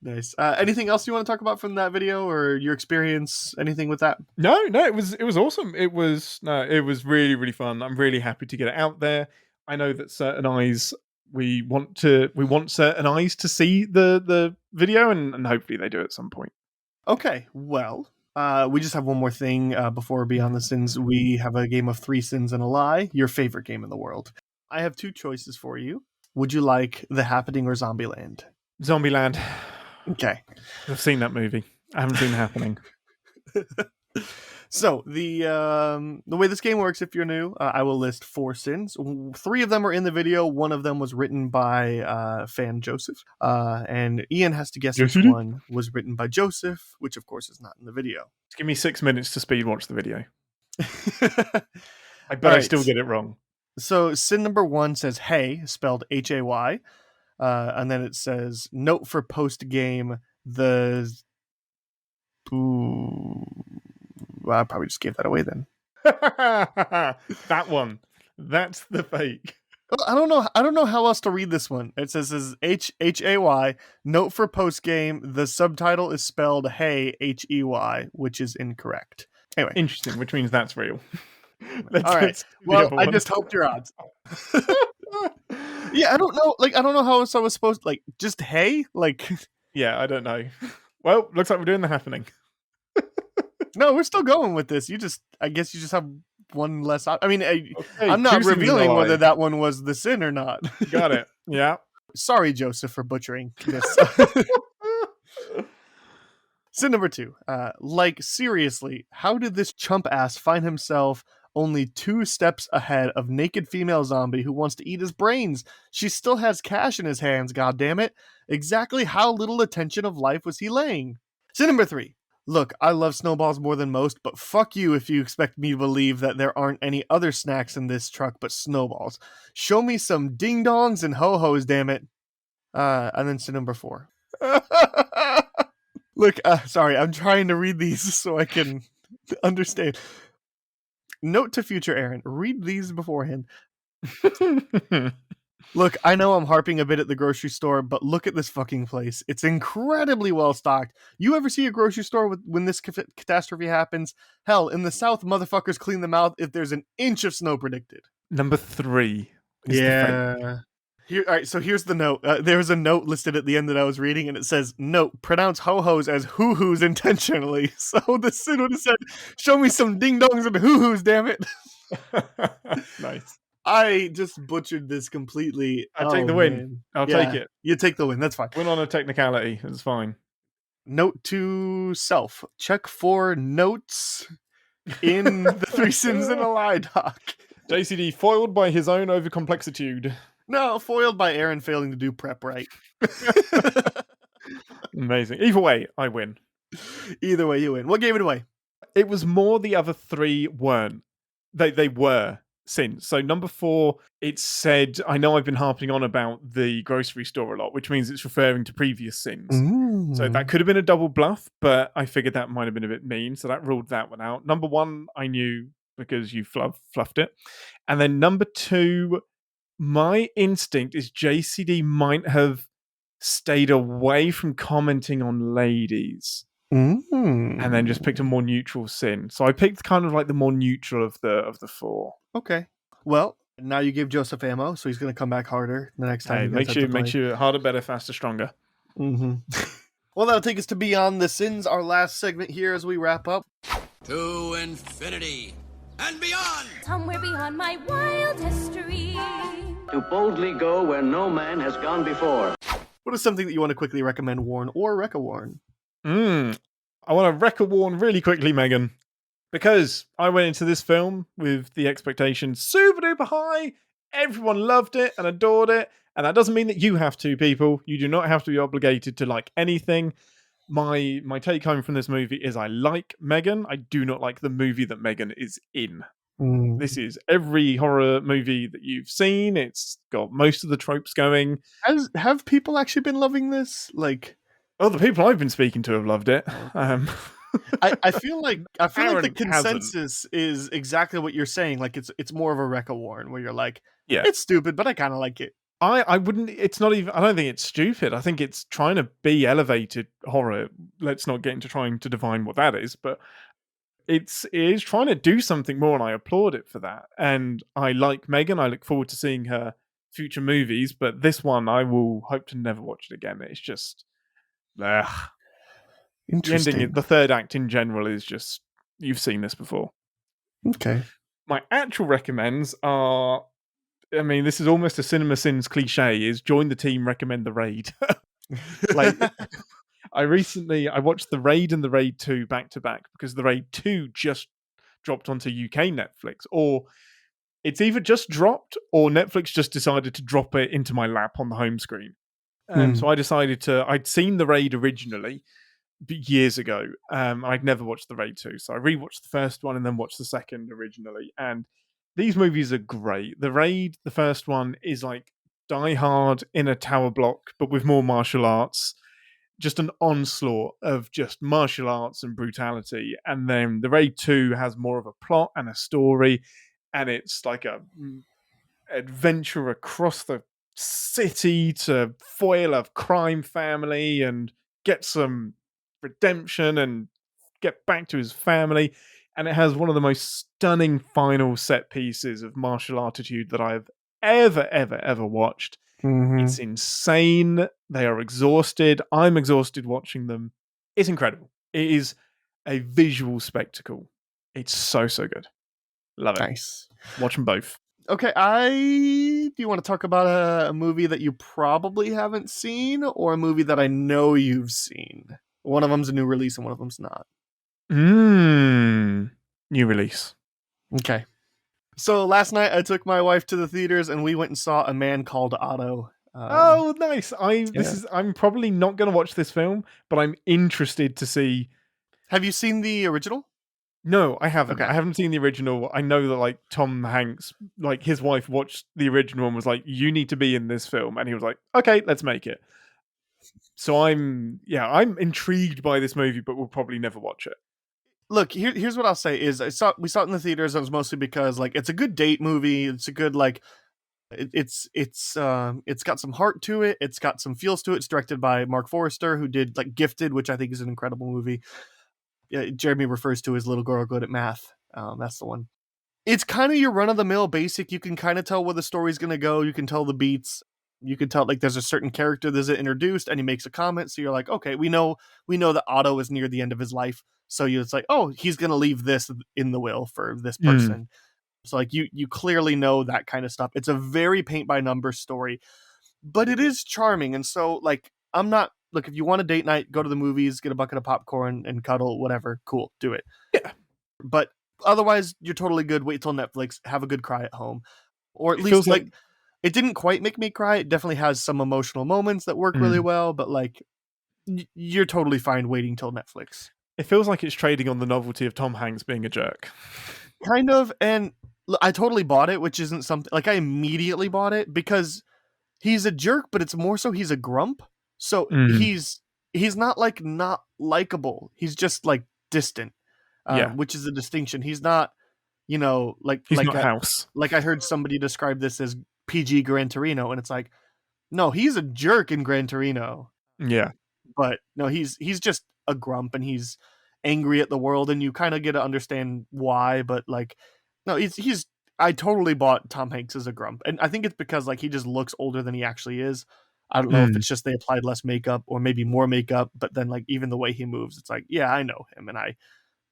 S3: Nice. Anything else you want to talk about from that video or your experience? Anything with that?
S1: No, it was awesome. It was really, really fun. I'm really happy to get it out there. I know that certain eyes we want certain eyes to see the video, and hopefully they do at some point.
S3: Okay, well, we just have one more thing before Beyond the Sins. We have a game of 3 sins and a lie, your favorite game in the world. I have 2 choices for you. Would you like The Happening or Zombieland?
S1: Zombieland.
S3: Okay.
S1: I've seen that movie. I haven't seen The Happening.
S3: So the way this game works, if you're new, I will list 4 sins. 3 of them are in the video. 1 of them was written by fan Joseph, and Ian has to guess which one was written by Joseph, which of course is not in the video.
S1: Just give me 6 minutes to speed watch the video. I bet I still get it wrong.
S3: So sin number 1 says "hey," spelled Hay, and then it says note for post game the. Ooh. Well, I probably just gave that away then.
S1: That one. That's the fake.
S3: Well, I don't know how else to read this one. It says Hay. Note for post game. The subtitle is spelled hey Hey, which is incorrect. Anyway,
S1: interesting. Which means that's real.
S3: All right. Well, I just hoped your odds. Yeah, I don't know. I don't know how else I was supposed. Just hey.
S1: Yeah, I don't know. Well, looks like we're doing The Happening.
S3: No, we're still going with this. I guess you just have one less. I mean, I'm not revealing whether that one was the sin or not.
S1: Got it. Yeah.
S3: Sorry, Joseph, for butchering this. Sin number 2. Seriously, how did this chump ass find himself only 2 steps ahead of naked female zombie who wants to eat his brains? She still has cash in his hands, goddammit. Exactly how little attention of life was he laying? Sin number 3. Look, I love snowballs more than most, but fuck you if you expect me to believe that there aren't any other snacks in this truck but snowballs. Show me some ding-dongs and ho-hos, damn it. And then sin number 4. Look, sorry, I'm trying to read these so I can understand. Note to future Aaron, read these beforehand. Look, I know I'm harping a bit at the grocery store, but look at this fucking place. It's incredibly well stocked. You ever see a grocery store when this catastrophe happens? Hell, in the South, motherfuckers clean them out if there's an inch of snow predicted.
S1: Number 3.
S3: Yeah. All right, so here's the note. There was a note listed at the end that I was reading, and it says, note, pronounce ho-hos as hoo-hoos intentionally. So the sin would have said, show me some ding-dongs and hoo-hoos, damn it.
S1: Nice.
S3: I just butchered this completely.
S1: I'll take the win. Man. I'll take it.
S3: You take the win. That's fine.
S1: Win on a technicality. It's fine.
S3: Note to self. Check for notes in the 3 sins and a lie doc.
S1: JCD foiled by his own overcomplexitude.
S3: No, foiled by Aaron failing to do prep right.
S1: Amazing. Either way, I win.
S3: Either way, you win. What gave it away?
S1: It was more the other 3 weren't. They were sins. So number 4, it said, I know I've been harping on about the grocery store a lot, which means it's referring to previous sins.
S3: Ooh.
S1: So that could have been a double bluff, but I figured that might have been a bit mean. So that ruled that one out. Number 1, I knew because you fluffed it. And then number 2, my instinct is JCD might have stayed away from commenting on ladies. And then just picked a more neutral sin. So I picked kind of like the more neutral of the 4.
S3: Okay. Well, now you give Joseph ammo, so he's going to come back harder the next time.
S1: Hey, make sure harder, better, faster, stronger.
S3: Mm-hmm. Well, that'll take us to Beyond the Sins, our last segment here as we wrap up.
S11: To infinity and beyond.
S4: Somewhere beyond my wild history.
S12: To boldly go where no man has gone before.
S3: What is something that you want to quickly recommend, Warren, or reca-warn?
S1: I want to reca-warn really quickly, Megan, because I went into this film with the expectation super duper high. Everyone loved it and adored it, and that doesn't mean that you have to, people. You do not have to be obligated to like anything. My take home from this movie is I like Megan. I do not like the movie that Megan is in. This is every horror movie that you've seen. It's got most of the tropes going.
S3: Have people actually been loving this?
S1: Oh, the people I've been speaking to have loved it.
S3: I feel like
S1: Aaron
S3: the consensus is exactly what you're saying. Like it's more of a reca-warn where you're like,
S1: yeah,
S3: it's stupid, but I kind of like it.
S1: I wouldn't. It's not even. I don't think it's stupid. I think it's trying to be elevated horror. Let's not get into trying to define what that is, but it is trying to do something more, and I applaud it for that. And I like Megan. I look forward to seeing her future movies, but this one I will hope to never watch it again. It's just, ugh.
S3: Interesting.
S1: The ending, the third act in general is just, you've seen this before.
S3: Okay.
S1: My actual recommends are, I mean, this is almost a CinemaSins cliche, is join the team, recommend the raid. Like, I watched the Raid and the Raid 2 back to back because the Raid 2 just dropped onto UK Netflix, or it's either just dropped or Netflix just decided to drop it into my lap on the home screen. So I decided I'd seen the Raid originally years ago. I'd never watched the Raid 2, so I rewatched the first one and then watched the second originally. And these movies are great. The Raid, the first one, is like Die Hard in a tower block, but with more martial arts. Just an onslaught of just martial arts and brutality. And then the Raid 2 has more of a plot and a story, and it's like a adventure across the city to foil a crime family and get some redemption and get back to his family. And it has one of the most stunning final set pieces of martial artitude that I've ever watched. It's insane. They are exhausted. I'm exhausted watching them. It's incredible. It is a visual spectacle. It's so good. Love it.
S3: Nice.
S1: Watch them both.
S3: Okay, do you want to talk about a movie that you probably haven't seen, or a movie that I know you've seen? One of them's a new release and one of them's not.
S1: New release.
S3: Okay. So last night I took my wife to the theaters and we went and saw A Man Called Otto.
S1: Oh, nice. I'm probably not going to watch this film, but I'm interested to see.
S3: Have you seen the original?
S1: No, I haven't.
S3: Okay.
S1: I haven't seen the original. I know that like Tom Hanks, like his wife watched the original and was like, "You need to be in this film," and he was like, "Okay, let's make it." So I'm intrigued by this movie, but we'll probably never watch it.
S3: Look, here's what I'll say is we saw it in the theaters, and it was mostly because like it's a good date movie. It's a good like it's got some heart to it. It's got some feels to it. It's directed by Mark Forrester, who did like Gifted, which I think is an incredible movie. Jeremy refers to as Little Girl Good at Math. That's the one. It's kind of your run-of-the-mill basic. You can kind of tell where the story's going to go. You can tell the beats. You can tell like there's a certain character that's introduced and he makes a comment. So you're like, okay, we know that Otto is near the end of his life. So it's like, oh, he's going to leave this in the will for this person. So like you clearly know that kind of stuff. It's a very paint by numbers story, but it is charming. And so like, look, if you want a date night, go to the movies, get a bucket of popcorn and cuddle, whatever. Cool. Do it.
S1: Yeah.
S3: But otherwise you're totally good. Wait till Netflix, have a good cry at home, or at least like it didn't quite make me cry. It definitely has some emotional moments that work really well, but like you're totally fine waiting till Netflix.
S1: It feels like it's trading on the novelty of Tom Hanks being a jerk.
S3: Kind of, and I totally bought it, which isn't something like I immediately bought it because he's a jerk, but it's more so he's a grump. So he's not like not likable. He's just like distant, which is a distinction. He's not, like
S1: he's
S3: like
S1: not House.
S3: Like I heard somebody describe this as PG Gran Torino, and it's like, no, he's a jerk in Gran Torino.
S1: Yeah,
S3: but no, he's just a grump and he's angry at the world, and you kind of get to understand why. But like, no, he's. I totally bought Tom Hanks as a grump, and I think it's because like he just looks older than he actually is. I don't know if it's just they applied less makeup or maybe more makeup, but then like even the way he moves, it's like, yeah, I know him, and I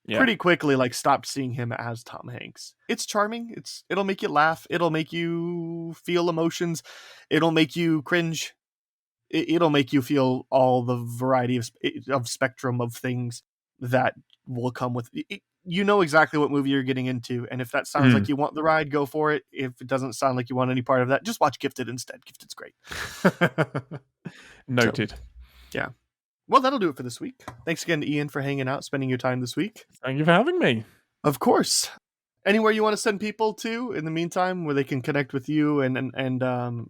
S3: pretty quickly like stopped seeing him as Tom Hanks. It's charming. It'll make you laugh. It'll make you feel emotions. It'll make you cringe. It'll make you feel all the variety of spectrum of things that will come with it. You know exactly what movie you're getting into, and if that sounds like you want the ride, go for it. If it doesn't sound like you want any part of that, just watch Gifted instead. Gifted's great.
S1: Noted.
S3: So, yeah. Well, that'll do it for this week. Thanks again to Ian for hanging out, spending your time this week.
S1: Thank you for having me.
S3: Of course. Anywhere you want to send people to in the meantime, where they can connect with you and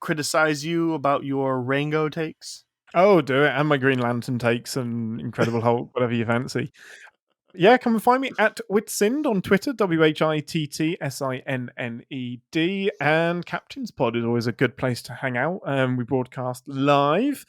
S3: criticize you about your Rango takes?
S1: Oh, do it. And my Green Lantern takes and Incredible Hulk, whatever you fancy. Yeah, come and find me at Whitsinned on Twitter, WHITTSINNED. And Captain's Pod is always a good place to hang out. We broadcast live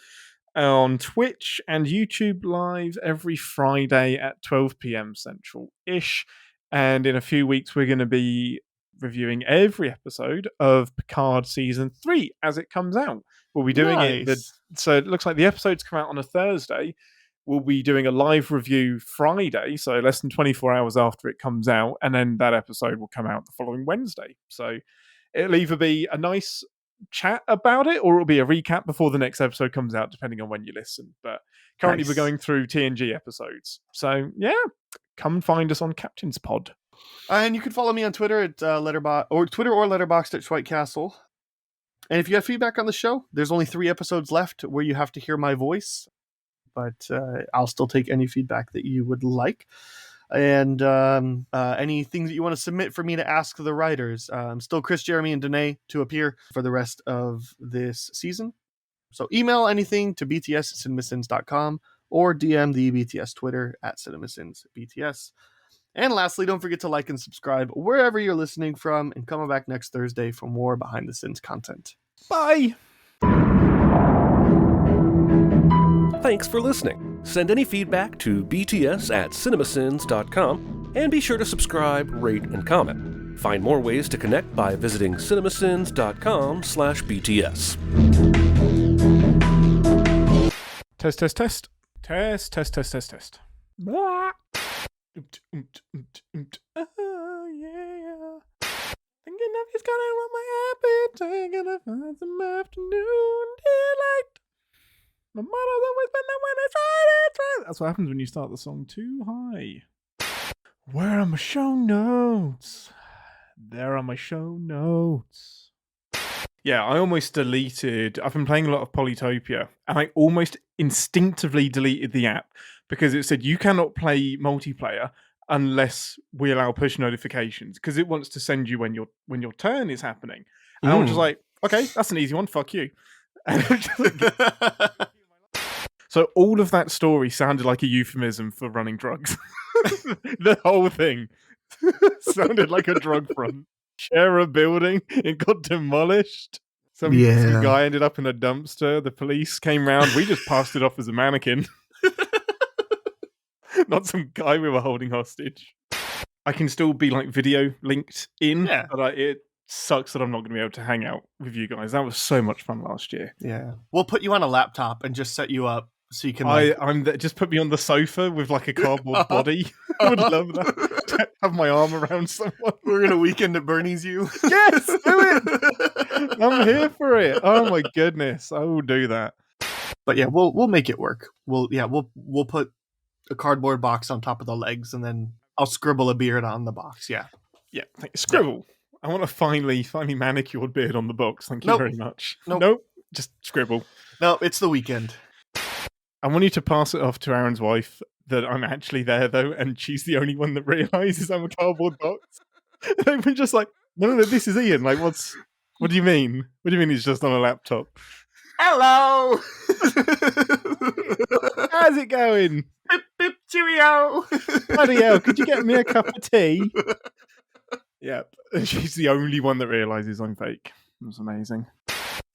S1: on Twitch and YouTube live every Friday at 12 p.m. Central-ish. And in a few weeks, we're going to be reviewing every episode of Picard Season 3 as it comes out. We'll be doing it. So it looks like the episodes come out on a Thursday. We'll be doing a live review Friday, so less than 24 hours after it comes out, and then that episode will come out the following Wednesday. So it'll either be a nice chat about it, or it'll be a recap before the next episode comes out, depending on when you listen. But currently we're going through TNG episodes. So yeah, come and find us on Captain's Pod.
S3: And you can follow me on Twitter at Letterboxd or Letterboxd at Schweitcastle. And if you have feedback on the show, there's only 3 episodes left where you have to hear my voice. But I'll still take any feedback that you would like. And anything that you want to submit for me to ask the writers. Still Chris, Jeremy, and Danae to appear for the rest of this season. So email anything to bts@cinemasins.com or DM the BTS Twitter at CinemaSinsBTS. And lastly, don't forget to like and subscribe wherever you're listening from, and come back next Thursday for more Behind the Sins content.
S1: Bye!
S2: Thanks for listening. Send any feedback to bts@cinemasins.com, and be sure to subscribe, rate, and comment. Find more ways to connect by visiting cinemasins.com/BTS.
S1: Test, test, test. Test, test, test, test, test. Oh, yeah. Thinking of he's gonna want my appetite, gonna find some afternoon delight. My motto's always been that when it's right, it's right. That's what happens when you start the song too high. Where are my show notes? There are my show notes. Yeah, I almost deleted... I've been playing a lot of Polytopia, and I almost instinctively deleted the app because it said you cannot play multiplayer unless we allow push notifications, because it wants to send you when your turn is happening. And I was just like, okay, that's an easy one, fuck you. So all of that story sounded like a euphemism for running drugs. The whole thing sounded like a drug front. Share a building, it got demolished. Some guy ended up in a dumpster. The police came round. We just passed it off as a mannequin. Not some guy we were holding hostage. I can still be like video linked in, but it sucks that I'm not going to be able to hang out with you guys. That was so much fun last year.
S3: Yeah, we'll put you on a laptop and just set you up so you can.
S1: Just put me on the sofa with like a cardboard body. I would love that. Have my arm around someone.
S3: We're gonna weekend at Bernie's you.
S1: Yes, do it. I'm here for it. Oh my goodness, I will do that.
S3: But yeah, we'll make it work. We'll put a cardboard box on top of the legs, and then I'll scribble a beard on the box. Yeah.
S1: Scribble. Yeah. I want a finely manicured beard on the box. Thank you very much. Nope. Just scribble.
S3: No, it's the weekend.
S1: I want you to pass it off to Aaron's wife that I'm actually there, though, and she's the only one that realizes I'm a cardboard box. They've been just like, no, this is Ian. Like, what do you mean? What do you mean he's just on a laptop?
S3: Hello!
S1: How's it going?
S3: Bip, bip, cheerio!
S1: Bloody hell, could you get me a cup of tea? Yep. She's the only one that realizes I'm fake. That's amazing.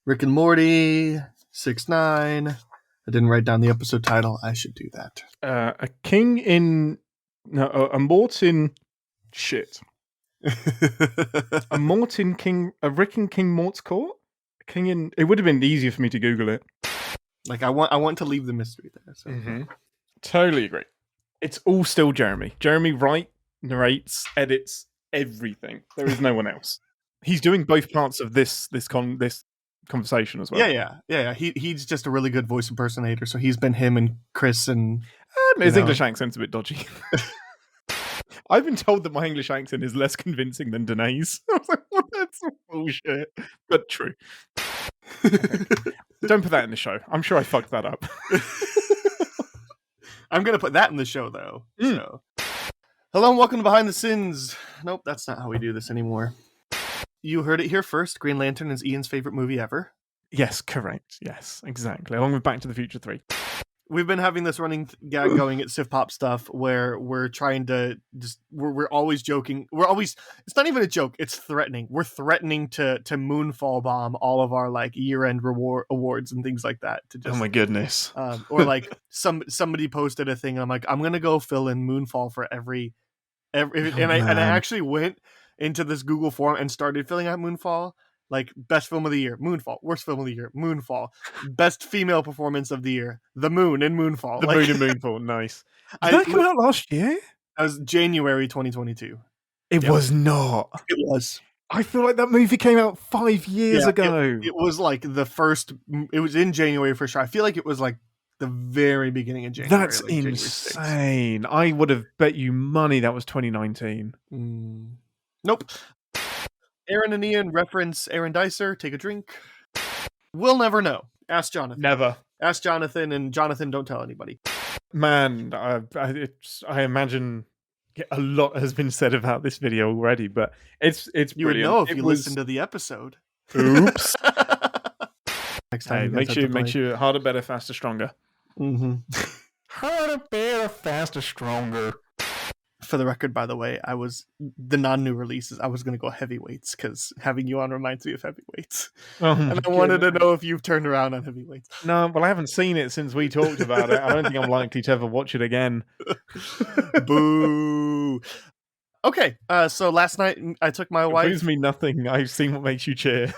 S3: Rick and Morty, 6ix9ine. I didn't write down the episode title. I should do that.
S1: A Morton... Shit. A Rick and King Mort's Court? It would have been easier for me to Google it.
S3: Like, I want to leave the mystery there. So.
S1: Mm-hmm. Totally agree. It's all still Jeremy. Jeremy narrates, edits, everything. There is no one else. He's doing both parts of this conversation as well.
S3: Yeah. He's just a really good voice impersonator. So he's been him and Chris and
S1: his English accent's a bit dodgy. I've been told that my English accent is less convincing than Danae's. I was like, what? That's bullshit. But true. Okay. Don't put that in the show. I'm sure I fucked that up.
S3: I'm going to put that in the show, though. So. Hello and welcome to Behind the Sins. Nope, that's not how we do this anymore. You heard it here first. Green Lantern is Ian's favorite movie ever.
S1: Yes, correct. Yes, exactly. Along with Back to the Future 3.
S3: we've been having this running gag going at Sif Pop stuff where we're trying to we're always joking. It's not even a joke. It's threatening. We're threatening to moonfall bomb all of our like year-end awards and things like that. To just,
S1: oh my goodness.
S3: Or like somebody posted a thing and I'm like, I'm going to go fill in moonfall for every and I actually went into this Google form and started filling out moonfall. Like, best film of the year, Moonfall. Worst film of the year, Moonfall. Best female performance of the year, The Moon in Moonfall.
S1: The Moon in Moonfall, nice. Did that come out last year?
S3: That was January 2022.
S1: It was not.
S3: It was.
S1: I feel like that movie came out 5 years ago.
S3: It was like it was in January for sure. I feel like it was like the very beginning of January.
S1: That's like insane. I would have bet you money that was 2019.
S3: Nope. Aaron and Ian reference Aaron Dicer. Take a drink. We'll never know. Ask Jonathan.
S1: Never.
S3: Ask Jonathan, and Jonathan, don't tell anybody.
S1: Man, I imagine a lot has been said about this video already, but it's
S3: you
S1: brilliant.
S3: Would know if you listen to the episode.
S1: Oops.
S3: Next time,
S1: make sure harder, better, faster, stronger. Harder, better, faster, stronger.
S3: For the record, by the way, the non-new releases. I was going to go heavyweights because having you on reminds me of heavyweights. And I wanted to know if you've turned around on heavyweights.
S1: No, well, I haven't seen it since we talked about it. I don't think I'm likely to ever watch it again.
S3: Boo. Okay, so last night I took my wife.
S1: It brings me nothing. I've seen what makes you cheer.